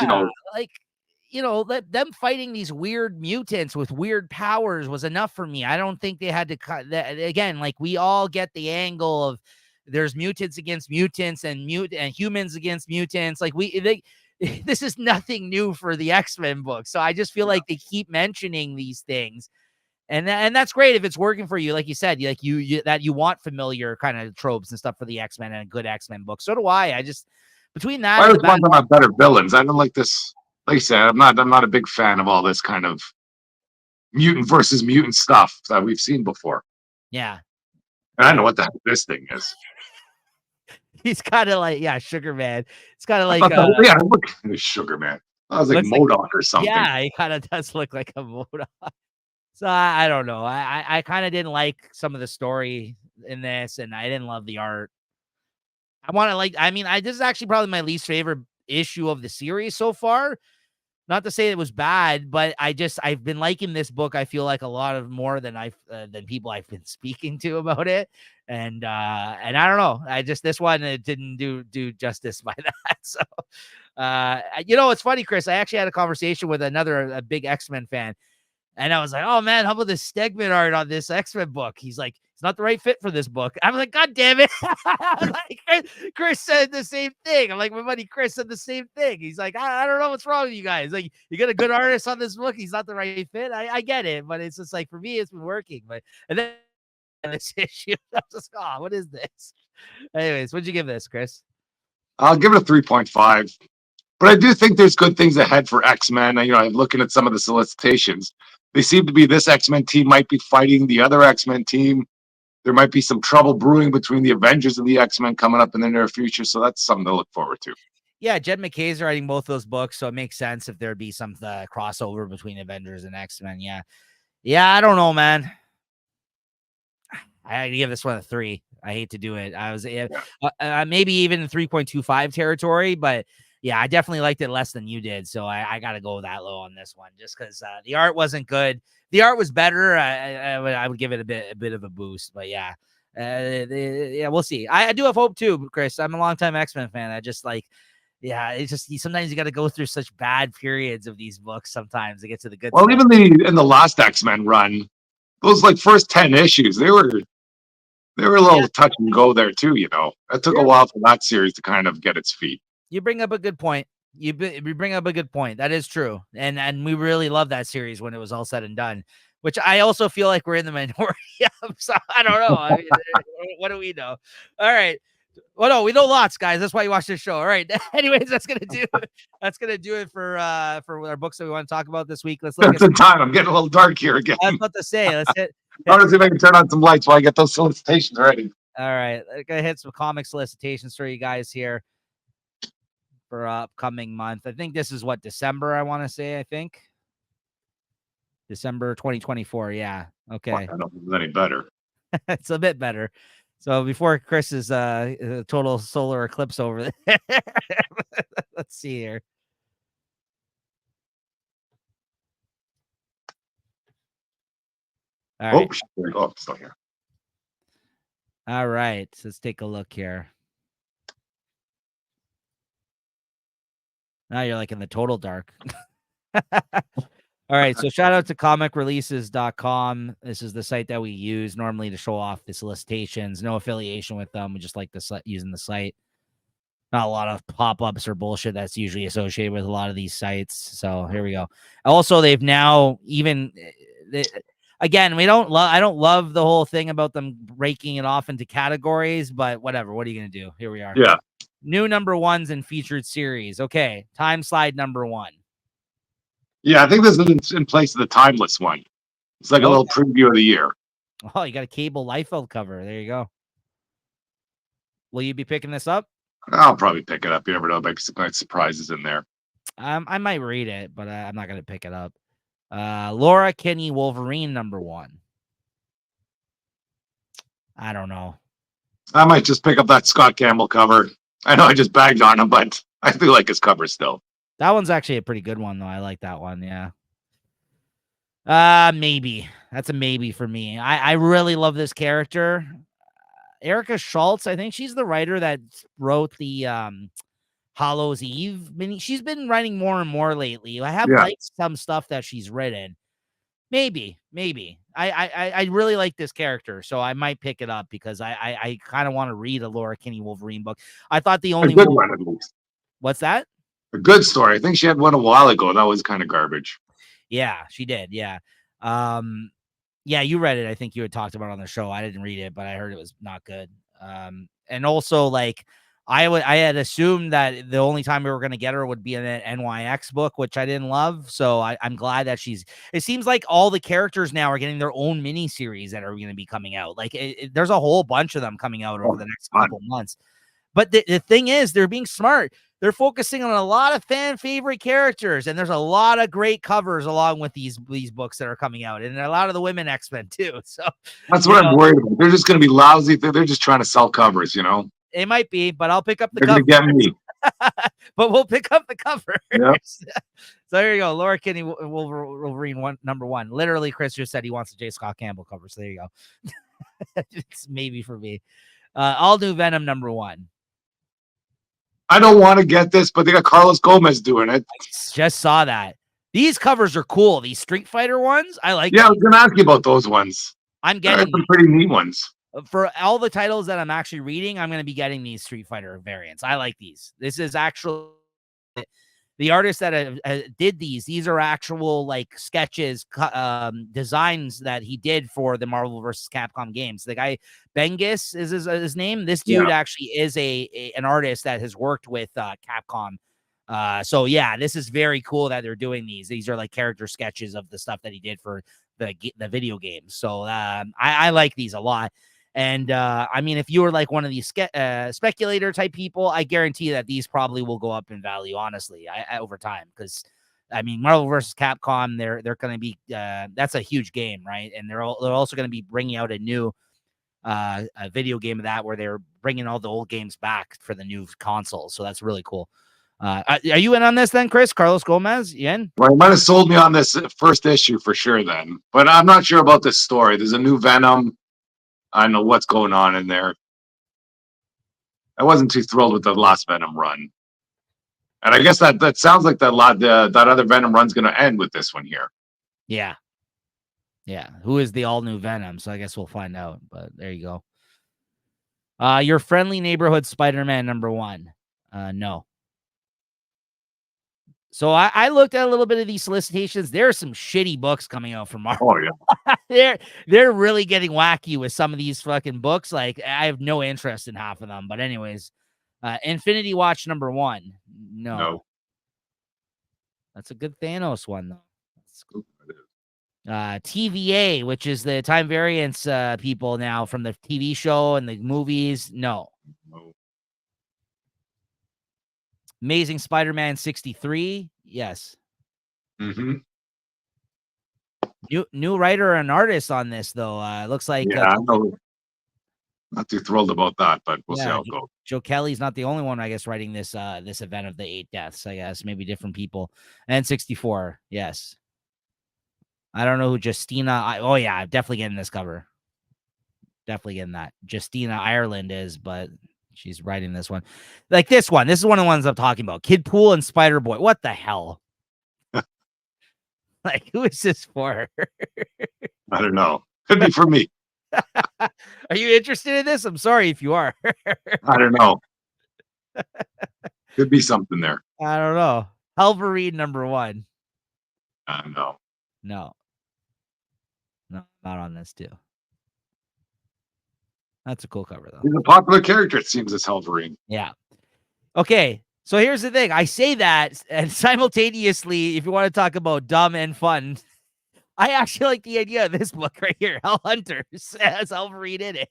let them fighting these weird mutants with weird powers was enough for me. I don't think they had to cut that again. Like, we all get the angle of there's mutants against mutants and humans against mutants. Like, this is nothing new for the X-Men book. So I just feel like they keep mentioning these things. And that's great if it's working for you. Like you said, like you want familiar kind of tropes and stuff for the X-Men and a good X-Men book. So do I. I just, between that, I just want them to have better villains. I don't like this. Like I said, I'm not a big fan of all this kind of mutant versus mutant stuff that we've seen before. Yeah. And I know what the heck this thing is. He's kind of like, Sugar Man. It's kind of like, look at this Sugar Man. I was like MODOK or something. Yeah, he kind of does look like a MODOK. So I don't know. I kind of didn't like some of the story in this, and I didn't love the art. This is actually probably my least favorite issue of the series so far. Not to say it was bad, but I've been liking this book. I feel like a lot of more than than people I've been speaking to about it. And I don't know. This one, it didn't do justice by that. So, it's funny, Chris, I actually had a conversation with a big X-Men fan. And I was like, oh, man, how about this Stegman art on this X-Men book? He's like, it's not the right fit for this book. I'm like, God damn it. Like, Chris said the same thing. I'm like, my buddy Chris said the same thing. He's like, I don't know what's wrong with you guys. Like, you got a good artist on this book. He's not the right fit. I get it. But it's just like, for me, it's been working. And then this issue, I was just, what is this? Anyways, what'd you give this, Chris? I'll give it a 3.5. But I do think there's good things ahead for X-Men. I'm looking at some of the solicitations. They seem to be, this X-Men team might be fighting the other X-Men team. There might be some trouble brewing between the Avengers and the X-Men coming up in the near future. So that's something to look forward to. Yeah, Jed McKay's writing both those books, so it makes sense if there'd be some crossover between Avengers and X-Men. Yeah. Yeah, I don't know, man. I give this one a 3. I hate to do it. I was maybe even in 3.25 territory, but yeah, I definitely liked it less than you did. So I got to go that low on this one just because the art wasn't good. The art was better. I would give it a bit of a boost, but yeah. Yeah, we'll see. I do have hope too, Chris. I'm a longtime X-Men fan. I just like, yeah, it's just sometimes you got to go through such bad periods of these books sometimes to get to the good Well, stuff. even in the last X-Men run, those like first 10 issues, they were a Yeah, little touch and go there too. It took a you're while for that series to kind of get its feet. You bring up a good point. You bring up a good point. That is true, and we really love that series when it was all said and done. Which I also feel like we're in the minority of. So I don't know. I mean, what do we know? All right. Well, no, we know lots, guys. That's why you watch this show. All right. Anyways, that's gonna do it for our books that we want to talk about this week. Let's look at. It's in time. I'm getting a little dark here again. I was about to say. Let's hit. Honestly, maybe turn on some lights while I get those solicitations ready. All right. I'm gonna hit some comic solicitations for you guys here for upcoming month. I think this is what December. I want to say. I think December 2024. Yeah. Okay. I don't know if it's any better. It's a bit better. So before Chris's total solar eclipse over there, let's see here. All right. Oh, still here. All right. So let's take a look here. Now you're like in the total dark. All right. So shout out to comicreleases.com. This is the site that we use normally to show off the solicitations. No affiliation with them. We just like using the site. Not a lot of pop-ups or bullshit that's usually associated with a lot of these sites. So here we go. Also, they've now even again, I don't love the whole thing about them breaking it off into categories, but whatever. What are you gonna do? Here we are. Yeah. New number ones and featured series. Okay, time slide number 1. Yeah, I think this is in place of the timeless one. It's like a little preview of the year. Oh, you got a Cable Liefeld cover. There you go. Will you be picking this up? I'll probably pick it up. You never know. Maybe some nice surprises in there. I might read it, but I'm not gonna pick it up. Laura Kinney Wolverine number 1. I don't know. I might just pick up that Scott Campbell cover. I know I just bagged on him, but I feel like his cover still. That one's actually a pretty good one, though. I like that one. Yeah. Maybe. That's a maybe for me. I really love this character. Erica Schultz, I think she's the writer that wrote the Hallows Eve mini. She's been writing more and more lately. I have liked some stuff that she's written. Maybe. I really like this character, so I might pick it up because I kind of want to read a Laura Kinney Wolverine book. I thought the only good one, at least. What's that? A good story. I think she had one a while ago. That was kind of garbage. Yeah, she did. Yeah. Yeah, you read it. I think you had talked about it on the show. I didn't read it, but I heard it was not good. And also like I had assumed that the only time we were going to get her would be in an NYX book, which I didn't love. So I'm glad that it seems like all the characters now are getting their own mini series that are going to be coming out. Like there's a whole bunch of them coming out over the next couple months. But the thing is, they're being smart. They're focusing on a lot of fan favorite characters, and there's a lot of great covers along with these books that are coming out, and a lot of the women X-Men too. So that's what I'm worried about. They're just going to be lousy. They're just trying to sell covers, It might be, but I'll pick up the cover. They're going to get me. But we'll pick up the covers. Yep. So here you go. Laura Kinney Wolverine number 1. Literally, Chris just said he wants the J. Scott Campbell cover. So there you go. It's maybe for me. All new Venom number 1. I don't want to get this, but they got Carlos Gomez doing it. I just saw that. These covers are cool. These Street Fighter ones, I like. Yeah, I was going to ask you about those ones. I'm getting some pretty neat ones. For all the titles that I'm actually reading, I'm going to be getting these Street Fighter variants. I like these. This is actually the artist that did these. These are actual like sketches, designs that he did for the Marvel vs. Capcom games. The guy Bengis is his name. This dude actually is an artist that has worked with Capcom. So yeah, this is very cool that they're doing these. These are like character sketches of the stuff that he did for the video games. So I like these a lot. And I mean, if you were like one of these speculator type people, I guarantee that these probably will go up in value, honestly, over time, because I mean, Marvel versus Capcom, they're going to be that's a huge game, right? And they're also going to be bringing out a new a video game of that where they're bringing all the old games back for the new consoles. So that's really cool. Are you in on this then, Chris? Carlos Gomez, you in? Well, you might have sold me on this first issue for sure then, but I'm not sure about this story. There's a new Venom. I know what's going on in there. I wasn't too thrilled with the last Venom run. And I guess that sounds like that other Venom run's going to end with this one here. Yeah. Yeah. Who is the all new Venom? So I guess we'll find out. But there you go. Your friendly neighborhood Spider-Man #1. No. So I looked at a little bit of these solicitations. There are some shitty books coming out from Marvel. Oh yeah. they're really getting wacky with some of these fucking books. Like I have no interest in half of them. But anyways, Infinity Watch #1. No. That's a good Thanos one though. That's cool. TVA, which is the time variance people now from the TV show and the movies. No. Amazing Spider-Man 63. Yes. Mm-hmm. New writer and artist on this though. Looks like I know. Not too thrilled about that, but we'll see how it goes. Joe Kelly's not the only one, I guess, writing this this event of the 8 deaths. I guess maybe different people. And 64. Yes. I don't know who Justina. Oh yeah, I'm definitely getting this cover. Definitely getting that. Justina Ireland is, but she's writing this one. Like this one. This is one of the ones I'm talking about. Kid Pool and Spider Boy. What the hell? Like, who is this for? I don't know. Could be for me. Are you interested in this? I'm sorry if you are. I don't know. Could be something there. I don't know. Halverine #1. I don't know. No, not on this too. That's a cool cover though. He's a popular character, it seems, as Halverine. Yeah. Okay. So here's the thing. I say that, and simultaneously, if you want to talk about dumb and fun, I actually like the idea of this book right here. Hell Hunters has Halverine in it.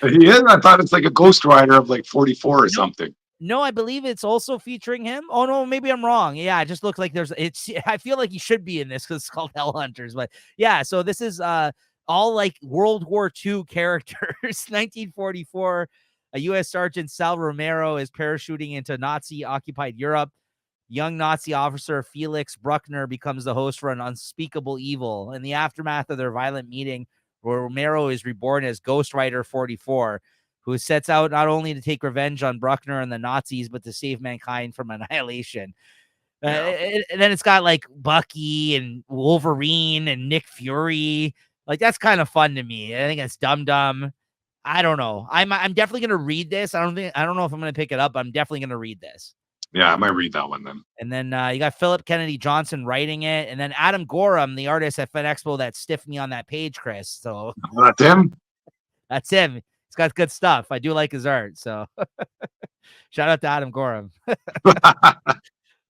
He is? I thought it's like a Ghost Rider of like 44 or something. No, I believe it's also featuring him. Oh no, maybe I'm wrong. Yeah, it just looks like I feel like he should be in this because it's called Hell Hunters. But yeah, so this is all like World War II characters. 1944, a U.S. Sergeant Sal Romero is parachuting into Nazi-occupied Europe. Young Nazi officer Felix Bruckner becomes the host for an unspeakable evil. In the aftermath of their violent meeting, Romero is reborn as Ghost Rider 44, who sets out not only to take revenge on Bruckner and the Nazis, but to save mankind from annihilation. And then it's got like Bucky and Wolverine and Nick Fury. Like that's kind of fun to me. I think it's dumb. I don't know. I'm definitely gonna read this. I don't know if I'm gonna pick it up, but I'm definitely gonna read this. Yeah, I might read that one then. And then you got Philip Kennedy Johnson writing it, and then Adam Gorham, the artist at Fed Expo that stiffed me on that page, Chris. So that's him. That's him. He's got good stuff. I do like his art. So shout out to Adam Gorham.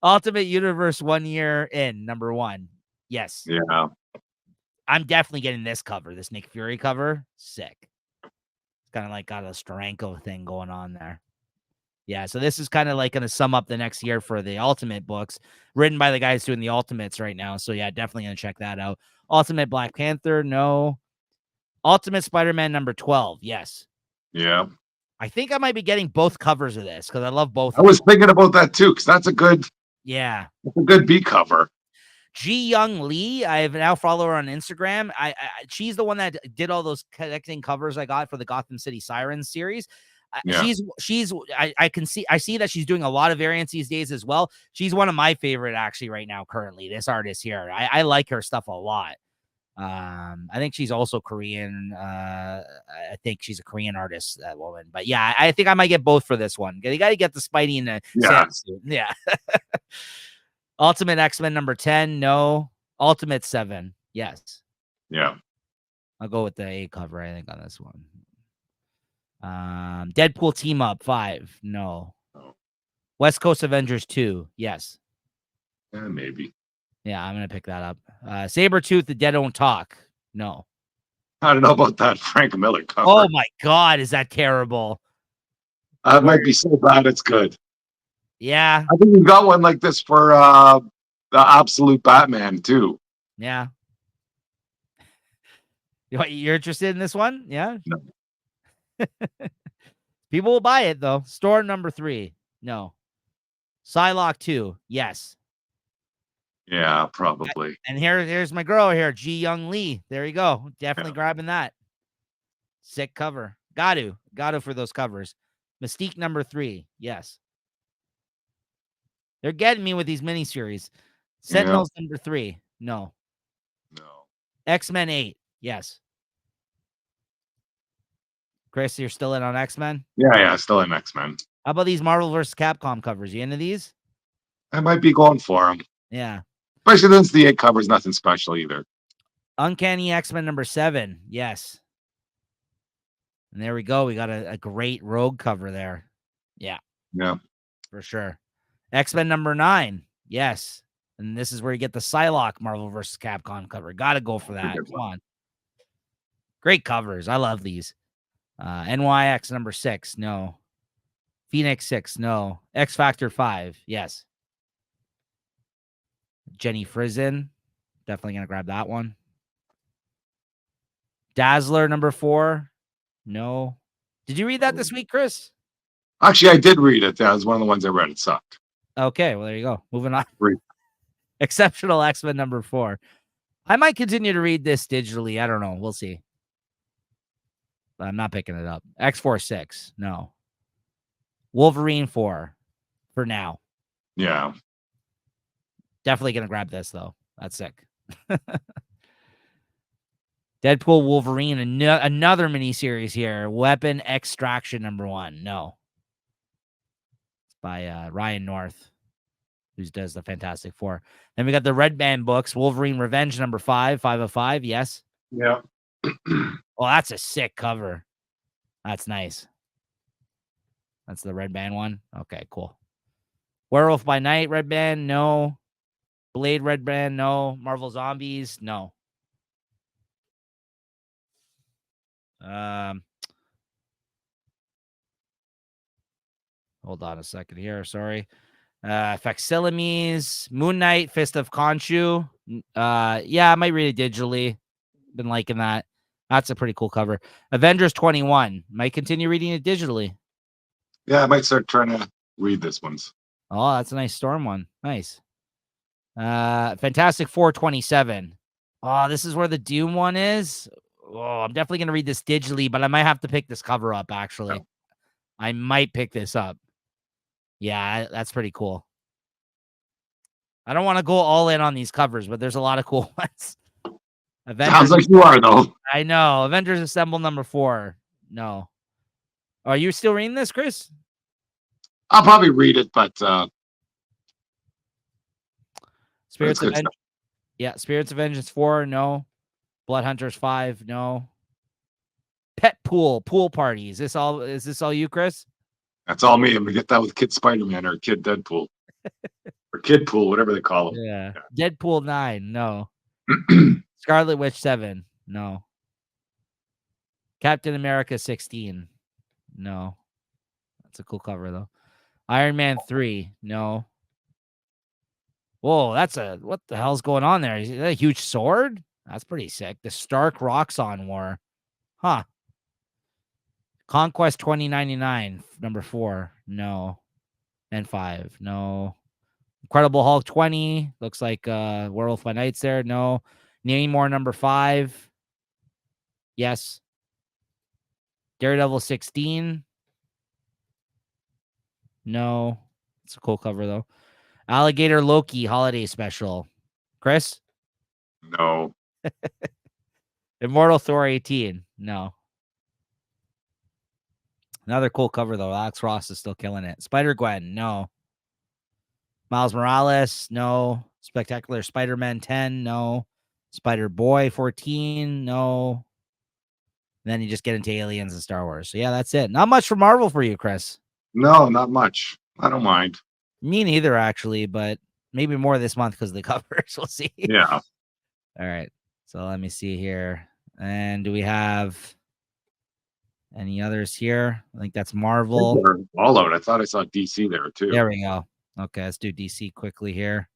Ultimate Universe 1 year in #1. Yes. Yeah. I'm definitely getting this cover, this Nick Fury cover. Sick. It's kind of like got a Steranko thing going on there. Yeah, so this is kind of like going to sum up the next year for the Ultimate books, written by the guys doing the Ultimates right now. So yeah, definitely going to check that out. Ultimate Black Panther, no. Ultimate Spider-Man #12, yes. Yeah. I think I might be getting both covers of this because I love both. I was thinking about that too, because that's a good B cover. Ji Young Lee, I have now follow her on Instagram. She's the one that did all those connecting covers I got for the Gotham City Sirens series. Yeah. I see that she's doing a lot of variants these days as well. She's one of my favorite actually right now currently. This artist here, I like her stuff a lot. I think she's also Korean. I think she's a Korean artist, that woman. But yeah, I think I might get both for this one. You got to get the Spidey in the suit. Yeah. Ultimate X-Men #10, no. Ultimate 7, yes. Yeah. I'll go with the A cover, I think, on this one. Deadpool Team Up 5, no. West Coast Avengers 2, yes. Maybe. Yeah, I'm gonna pick that up. Sabretooth, The Dead Don't Talk, no. I don't know about that Frank Miller cover. Oh my God, is that terrible? It might be so bad it's good. Yeah. I think we got one like this for the absolute Batman too. Yeah. You're interested in this one? Yeah. No. People will buy it though. Store number 3. No. Psylocke 2. Yes. Yeah, probably. And here's my girl here, Ji Young Lee. There you go. Definitely Yeah. grabbing that. Sick cover. Got to for those covers. Mystique number 3. Yes. They're getting me with these miniseries. Yeah. Sentinels number 3. No. No. X-Men 8. Yes. Chris, you're still in on X-Men? Yeah, yeah, still in X-Men. How about these Marvel vs. Capcom covers? You into these? I might be going for them. Yeah. Especially since the 8 cover's nothing special either. Uncanny X-Men number 7. Yes. And there we go. We got a great Rogue cover there. Yeah. Yeah. For sure. X-Men number 9. Yes. And this is where you get the Psylocke Marvel vs. Capcom cover. Got to go for that. Come on. Great covers. I love these. NYX number 6. No. Phoenix 6. No. X Factor 5. Yes. Jenny Frizen. Definitely going to grab that one. Dazzler number 4. No. Did you read that this week, Chris? Actually, I did read it. That was one of the ones I read. It sucked. Okay, well, there you go. Moving on. Great. Exceptional X-Men number 4. I might continue to read this digitally. I don't know. We'll see. But I'm not picking it up. X-Force 6. No. Wolverine 4 for now. Yeah. Definitely going to grab this, though. That's sick. Deadpool Wolverine, another miniseries here. Weapon Extraction number 1. No. It's by Ryan North, who does the Fantastic Four. Then we got the Red Band books. Wolverine Revenge number 5. 5 of 5. Yes. Yeah. Oh, that's a sick cover. That's nice. That's the Red Band one. Okay, cool. Werewolf by Night, Red Band, no. Blade, Red Band, no. Marvel Zombies, no. Hold on a second here. Sorry. Facsimiles, Moon Knight, Fist of Khonshu. Yeah, I might read it digitally. Been liking that. That's a pretty cool cover. Avengers 21. Might continue reading it digitally. Yeah, I might start trying to read this ones. Oh, that's a nice Storm one. Nice. Fantastic Four 27. Oh, this is where the Doom one is. Oh, I'm definitely gonna read this digitally, but I might have to pick this cover up. Actually, Yeah. I might pick this up. Yeah, that's pretty cool. I don't want to go all in on these covers, but there's a lot of cool ones. Avengers, Sounds like you are, though. I know. Avengers Assemble number 4. No. Are you still reading this, Chris? I'll probably read it, but Spirits of good stuff. Yeah, Spirits of Vengeance 4. No. Blood Hunters 5. No. Pet pool party. Is this all you, Chris? That's all me. I'm gonna get that with Kid Spider-Man or Kid Deadpool or Kid Pool, whatever they call them. Yeah. Deadpool 9. No. Scarlet Witch 7. No. Captain America 16. No. That's a cool cover though. Iron Man 3. No. Whoa, what the hell's going on there? Is that a huge sword? That's pretty sick. The Stark Roxxon War. Huh. Conquest 2099, number 4. No. And 5. No. Incredible Hulk 20. Looks like Werewolf by Night's there. No. Namor number 5. Yes. Daredevil 16. No. It's a cool cover though. Alligator Loki holiday special. Chris? No. Immortal Thor 18. No. Another cool cover though. Alex Ross is still killing it. Spider-Gwen. No. Miles Morales. No. Spectacular Spider-Man 10. No. Spider-Boy 14. No. Then you just get into Aliens and Star Wars. So yeah, that's it. Not much for Marvel for you, Chris. No, not much. I don't mind. Me neither, actually, but maybe more this month because of the covers. We'll see. Yeah. All right. So let me see here. And do we have any others here? I think that's Marvel. They're all out. I thought I saw DC there too. There we go. Okay, let's do DC quickly here.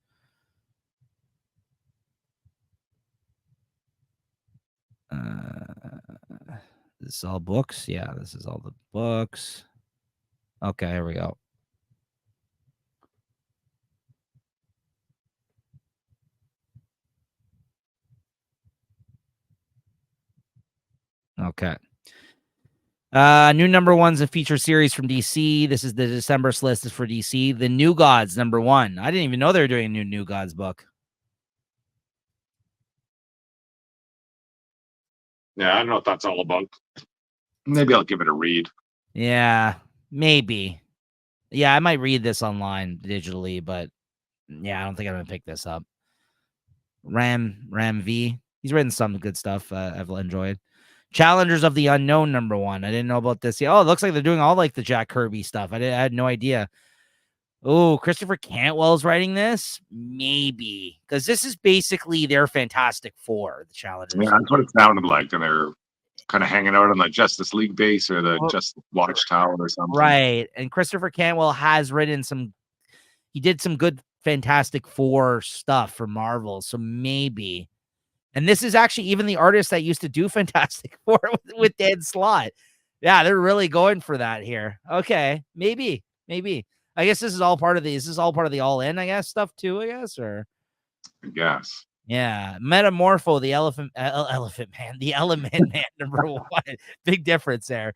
This is all books. Yeah, this is all the books. Okay, here we go. Okay. New number one's a feature series from DC. This is the December list is for DC. The New Gods #1. I didn't even know they were doing a New Gods book. Yeah, I don't know what that's all about. Maybe I'll give it a read. Yeah, maybe. Yeah, I might read this online digitally, but yeah, I don't think I'm gonna pick this up. Ram V. He's written some good stuff. I've enjoyed. Challengers of the Unknown #1. I didn't know about this. Oh, it looks like they're doing all like the Jack Kirby stuff. I had no idea. Oh, Christopher Cantwell's writing this? Maybe. Because this is basically their Fantastic Four, the Challengers. Yeah, that's what it sounded like. And they're kind of hanging out on the Justice League base or the Justice Watchtower or something. Right. And Christopher Cantwell has written he did some good Fantastic Four stuff for Marvel. So maybe. And this is actually even the artist that used to do Fantastic Four with Dan Slott. Yeah, they're really going for that here. Okay, maybe. I guess this is all part of the All In, I guess, stuff too, I guess, or I guess. yeah. Metamorpho, the elephant man, the element man #1. Big difference there.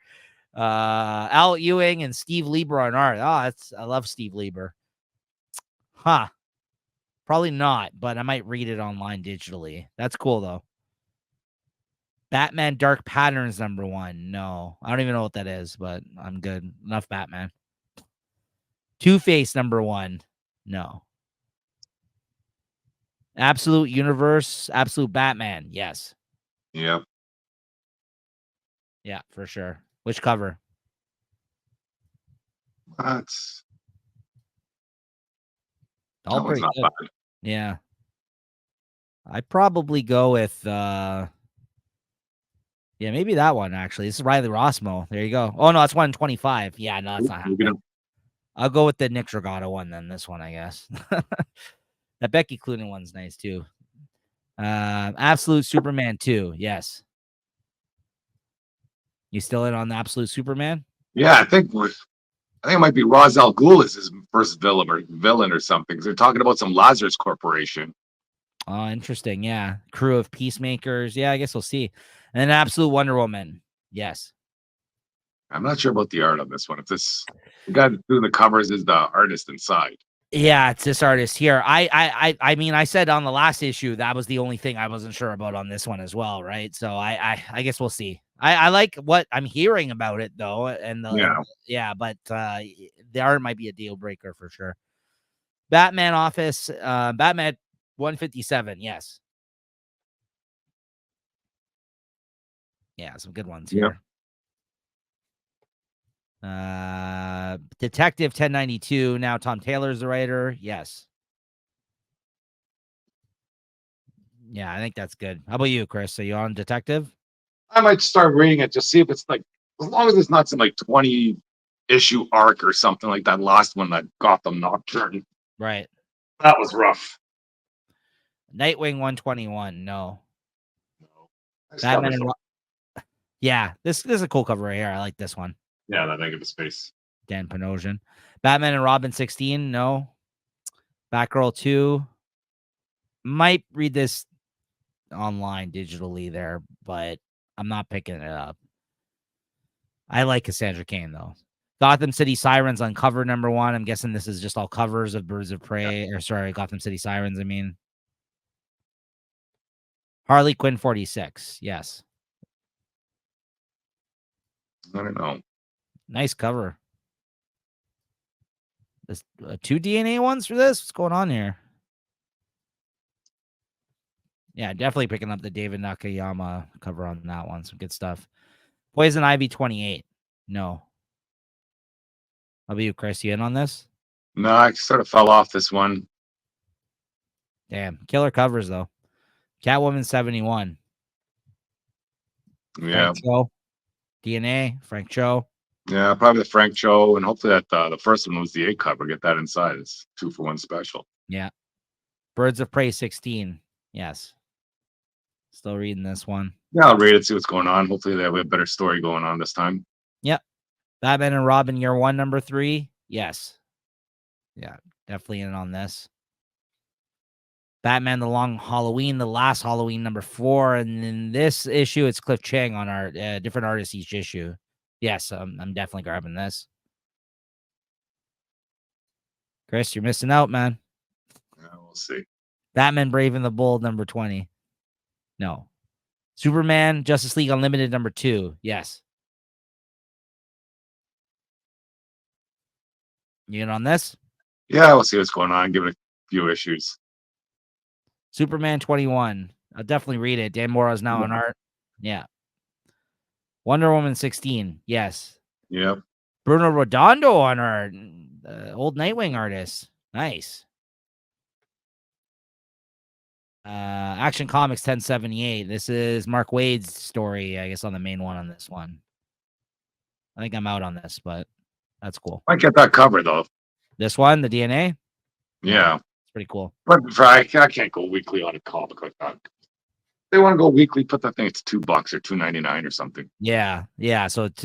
Al Ewing and Steve Lieber on art. Oh, I love Steve Lieber. Huh. Probably not, but I might read it online digitally. That's cool though. Batman Dark Patterns #1. No, I don't even know what that is, but I'm good. Enough Batman. Two-Face #1. No. Absolute Universe, Absolute Batman. Yes. Yep. Yeah, for sure. Which cover? That's All that one's pretty not good. bad. Yeah. I'd probably go with yeah, maybe that one actually. This is Riley Rossmo. There you go. Oh no, it's 125. Yeah, no, it's not happening. I'll go with the Nick Dragato one then. This one, I guess. That Becky Cloonan one's nice too. Absolute Superman 2. Yes. You still in on the Absolute Superman? Yeah, I think it might be Ra's al Ghul as his first villain or something. Because they're talking about some Lazarus Corporation. Oh, interesting. Yeah. Crew of Peacemakers. Yeah, I guess we'll see. And then Absolute Wonder Woman. Yes. I'm not sure about the art on this one. If the guy that's doing the covers is the artist inside. Yeah, it's this artist here. I mean, I said on the last issue that was the only thing I wasn't sure about on this one as well, right? So I guess we'll see. I like what I'm hearing about it though, but the art might be a deal breaker for sure. Batman Office, Batman 157. Yes. Yeah, some good ones Yep. here. Detective 1092. Now Tom Taylor's the writer. Yes. Yeah, I think that's good. How about you, Chris? Are you on Detective? I might start reading it, just see if it's like, as long as it's not some like 20 issue arc or something like that last one, that Gotham Nocturne. Right. That was rough. Nightwing 121. No. Nice Batman covers, and yeah, this is a cool cover right here. I like this one. yeah, that negative space. Dan Panosian. Batman and Robin 16. No. Batgirl 2. Might read this online digitally there, but I'm not picking it up. I like Cassandra Cain though. Gotham City Sirens on cover #1. I'm guessing this is just all covers of Birds of Prey, or sorry, Gotham City Sirens. I mean, Harley Quinn 46. Yes. I don't know. Nice cover. This 2 DNA ones for this. What's going on here? Yeah, definitely picking up the David Nakayama cover on that one. Some good stuff. Poison Ivy 28. No. How about you, Chris? You in on this? No, I sort of fell off this one. Damn. Killer covers, though. Catwoman 71. Yeah. Frank Cho. DNA. Frank Cho. Yeah, probably the Frank Cho, and hopefully that the first one was the 8 cover. Get that inside. It's 2-for-1 special. Yeah. Birds of Prey 16. Yes. Still reading this one. Yeah, I'll read it, see what's going on. Hopefully they have a better story going on this time. Yep. Batman and Robin Year One, number 3. Yes. Yeah, definitely in on this. Batman: The Long Halloween, The Last Halloween, number 4, and in this issue, it's Cliff Chang on our different artists each issue. Yes, I'm definitely grabbing this. Chris, you're missing out, man. Yeah, we'll see. Batman: Brave and the Bold, number 20. No. Superman: Justice League Unlimited, number 2. Yes. You in on this? Yeah, we'll see what's going on. Give it a few issues. Superman 21. I'll definitely read it. Dan Morrow's now on art. Yeah. Wonder Woman 16. Yes. Yep. Bruno Redondo on art. Old Nightwing artist. Nice. Action Comics 1078. This is Mark Waid's story, I guess, on the main one on this one. I think I'm out on this, but that's cool. Might get that cover though. This one, the DNA? Yeah. It's pretty cool. But I can't go weekly on a comic like that. They want to go weekly, put that thing it's $2 or $2.99 or something. Yeah. So it's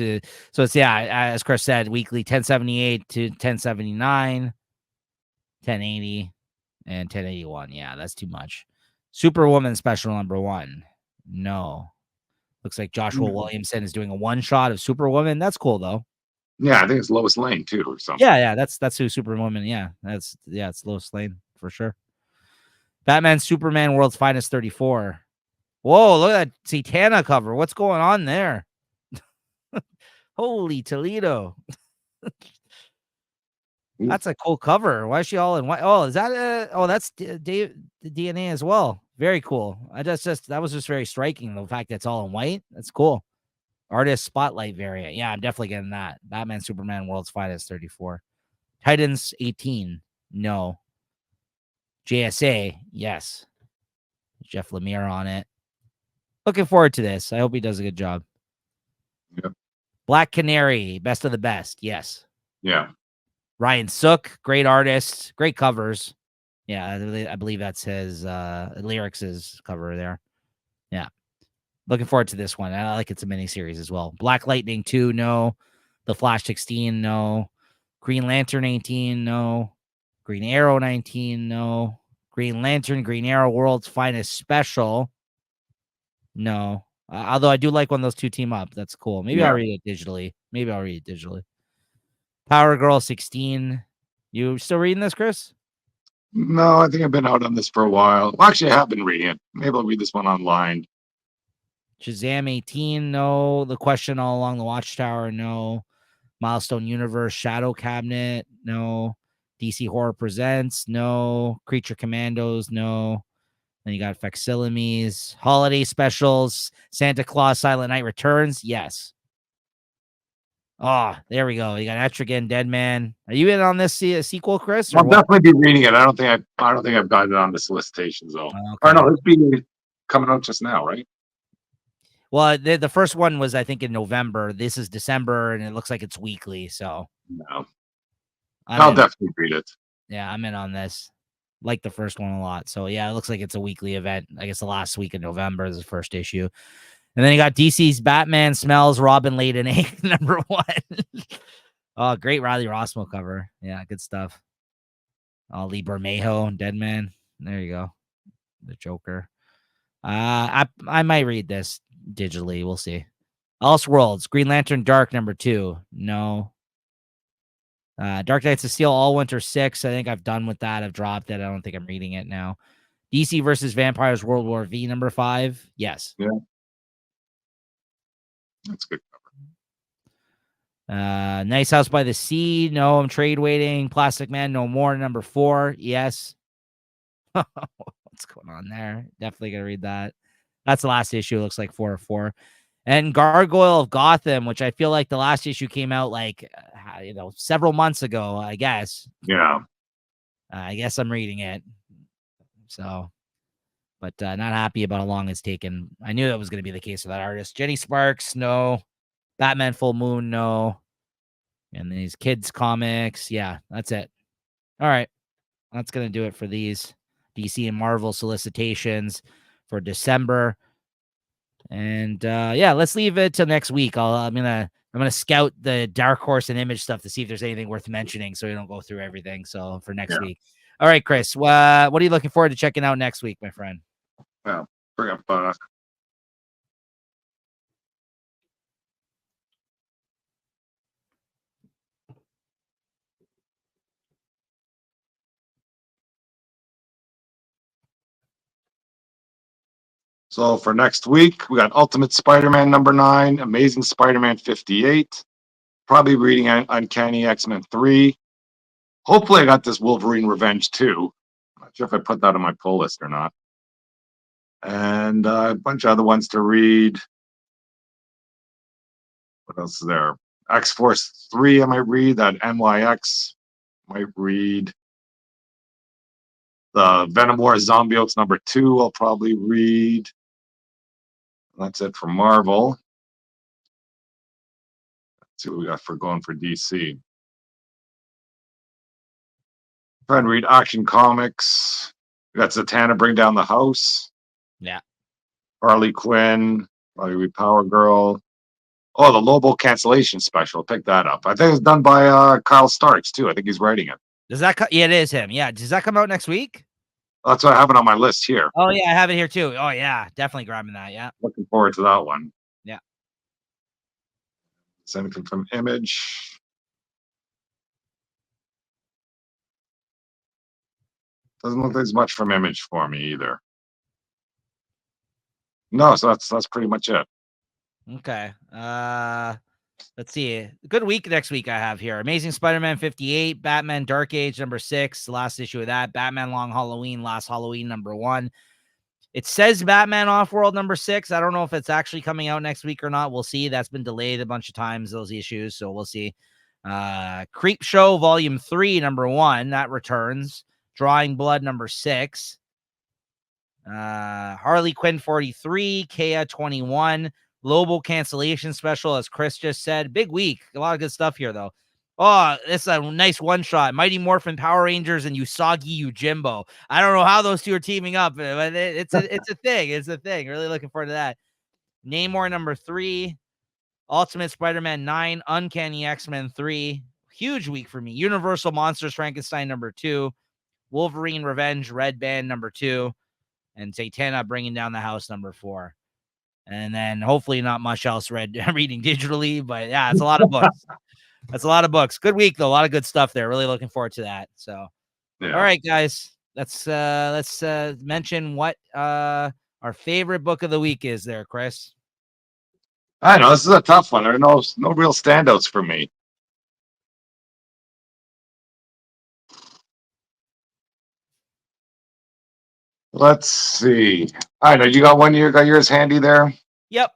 as Chris said, weekly 1078 to 1079, 1080, and 1081. Yeah, that's too much. Superwoman special number 1. No. Looks like Joshua Williamson is doing a one shot of Superwoman. That's cool though. Yeah, I think it's Lois Lane too or something. Yeah, that's who Superwoman. Yeah, it's Lois Lane for sure. Batman Superman World's Finest 34. Whoa, look at that Satana cover. What's going on there? Holy Toledo. That's a cool cover. Why is she all in white? Oh, is that that's the DNA as well. Very cool. That was just very striking. The fact that it's all in white. That's cool. Artist Spotlight variant. Yeah, I'm definitely getting that. Batman Superman World's Finest 34. Titans 18. No. JSA. Yes. Jeff Lemire on it. Looking forward to this. I hope he does a good job. Yep. Black Canary. Best of the best. Yes. Yeah. Ryan Sook. Great artist. Great covers. Yeah, I believe that's his lyrics' cover there. Yeah. Looking forward to this one. I like it's a miniseries as well. Black Lightning 2, no. The Flash 16, no. Green Lantern 18, no. Green Arrow 19, no. Green Lantern, Green Arrow World's Finest Special, no. Although I do like when those two team up. That's cool. Maybe I'll read it digitally. Power Girl 16. You still reading this, Chris? No, I think I've been out on this for a while. Well, actually, I have been reading it. Maybe I'll read this one online. Shazam 18, no. The Question All Along the Watchtower, no. Milestone Universe, Shadow Cabinet, no. DC Horror Presents, no. Creature Commandos, no. Then you got Facsimiles, Holiday Specials, Santa Claus, Silent Night Returns, yes. Oh, there we go. You got Etrigan, Dead Man. Are you in on this sequel, Chris? I'll definitely be reading it. I don't think I've gotten it on the solicitations though. Okay. Or no, it's being coming out just now, right? Well, the first one was, I think, in November. This is December, and it looks like it's weekly. So no, I'll definitely read it. Yeah, I'm in on this. Like the first one a lot. So yeah, it looks like it's a weekly event. I guess the last week of November is the first issue. And then you got DC's Batman Smells Robin Laid an Egg, number 1. Oh, great Riley Rossmo cover. Yeah, good stuff. Lee Bermejo, Dead Man. There you go. The Joker. I might read this digitally. We'll see. Elseworlds, Green Lantern Dark, number 2. No. Dark Knights of Steel All Winter 6. I think I've done with that. I've dropped it. I don't think I'm reading it now. DC versus Vampires World War V, number 5. Yes. Yeah. That's good. Nice House by the Sea. No, I'm trade waiting. Plastic Man No More, number 4. Yes. What's going on there? Definitely gonna read that. That's the last issue. It looks like 4 of 4. And Gargoyle of Gotham, which I feel like the last issue came out like several months ago, I guess. Yeah. I guess I'm reading it. So, but not happy about how long it's taken. I knew that was going to be the case for that artist. Jenny Sparks, no. Batman Full Moon, no. And these kids comics, yeah, that's it. All right, that's going to do it for these DC and Marvel solicitations for December. And yeah, let's leave it till next week. I'm gonna scout the Dark Horse and Image stuff to see if there's anything worth mentioning, so we don't go through everything. So for next Yeah. week. All right, Chris. What are you looking forward to checking out next week, my friend? Yeah. Bring up. So for next week, we got Ultimate Spider-Man #9, Amazing Spider-Man 58, probably reading Uncanny X-Men 3. Hopefully, I got this Wolverine Revenge 2. I'm not sure if I put that on my pull list or not. And a bunch of other ones to read. What else is there? X Force 3, I might read. That NYX, might read. The Venom War Zombie Oaks #2, I'll probably read. That's it for Marvel. Let's see what we got for going for DC. Try and read Action Comics. We got Zatanna Bring Down the House. Yeah. Harley Quinn. Probably read Power Girl. Oh, the Lobo cancellation special. Pick that up. I think it's done by Kyle Starks too. I think he's writing it. Does that? Yeah, it is him. Yeah. Does that come out next week? That's what I have it on my list here. Oh yeah, I have it here too. Oh yeah, definitely grabbing that. Yeah. Looking forward to that one. Yeah. It's anything from Image. Doesn't look like there's much from Image for me either. No, so that's pretty much it. Okay. Let's see. Good week next week I have here. Amazing Spider-Man 58, Batman Dark Age #6, the last issue of that. Batman Long Halloween, Last Halloween #1. It says Batman Off-World #6. I don't know if it's actually coming out next week or not. We'll see. That's been delayed a bunch of times, those issues, so we'll see. Creep Show Volume 3 #1, that returns. Drawing Blood #6. Harley Quinn 43, Kea 21, Lobo cancellation special, as Chris just said. Big week. A lot of good stuff here, though. Oh, it's a nice one shot. Mighty Morphin Power Rangers and Usagi Yojimbo. I don't know how those two are teaming up, but it's a thing. It's a thing. Really looking forward to that. Namor #3, Ultimate Spider-Man 9, Uncanny X-Men 3. Huge week for me. Universal Monsters Frankenstein #2, Wolverine Revenge Red Band #2, and Zatanna Bringing Down the House #4. And then hopefully not much else reading digitally, but yeah, it's a lot of books. That's a lot of books. Good week though. A lot of good stuff there. Really looking forward to that. So, Yeah. All right, guys, let's mention what our favorite book of the week is. There, Chris. I know this is a tough one. There are no real standouts for me. Let's see. I know you got one. You got yours handy there. Yep.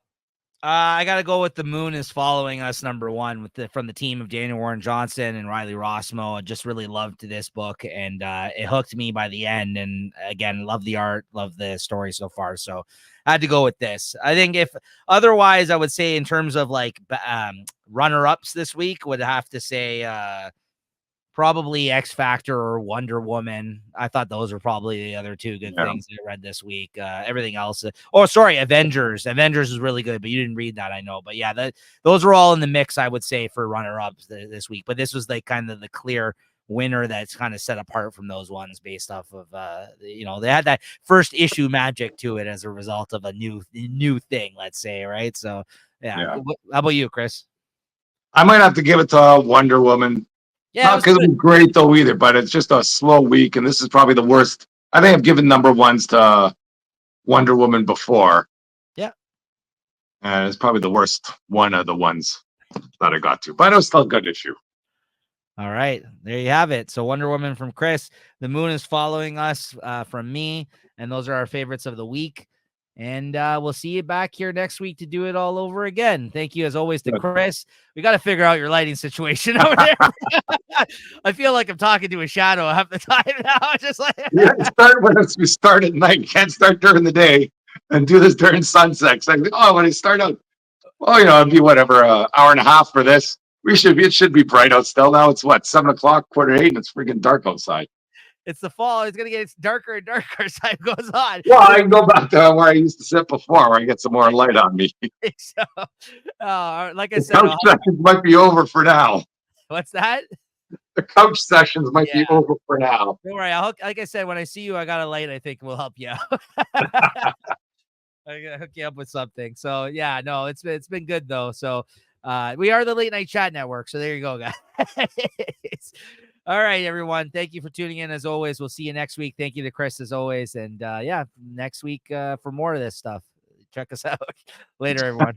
I got to go with The Moon is Following Us #1 from the team of Daniel Warren Johnson and Riley Rossmo. I just really loved this book, and it hooked me by the end. And again, love the art, love the story so far. So I had to go with this. I think if otherwise, I would say in terms of like runner-ups this week, would have to say probably X Factor or Wonder Woman. I thought those were probably the other two good things I read this week. Everything else. Avengers. Avengers is really good, but you didn't read that, I know. But yeah, those are all in the mix, I would say, for runner-ups this week. But this was like kind of the clear winner that's kind of set apart from those ones based off of they had that first issue magic to it as a result of a new thing, let's say, right? So yeah. How about you, Chris? I might have to give it to Wonder Woman. Yeah, not because it was great though either, but it's just a slow week, and this is probably the worst. I think I've given #1s to Wonder Woman before. Yeah, and it's probably the worst one of the ones that I got to, but it was still a good issue. All right, there you have it. So Wonder Woman from Chris, The Moon is Following Us from me, and those are our favorites of the week. And we'll see you back here next week to do it all over again. Thank you, as always, to Chris. We got to figure out your lighting situation over there. I feel like I'm talking to a shadow half the time now. Just like we start at night. You can't start during the day and do this during sunset. Like, when I start out, it'd be whatever, hour and a half for this. It should be bright out still. Now it's what, 7 o'clock, 7:45, and it's freaking dark outside. It's the fall. It's gonna get darker and darker as time goes on. Well, I can go back to where I used to sit before, where I get some more light on me. So, like I The said, couch sessions might be over for now. what's that? The couch sessions might Yeah. be over for now. Don't worry. Like I said, when I see you, I got a light. I think will help you out. I gotta hook you up with something. So yeah, no, it's been good though. So we are the Late Night Chat Network. So there you go, guys. All right, everyone. Thank you for tuning in as always. We'll see you next week. Thank you to Chris as always. And yeah, next week for more of this stuff. Check us out. Later, everyone.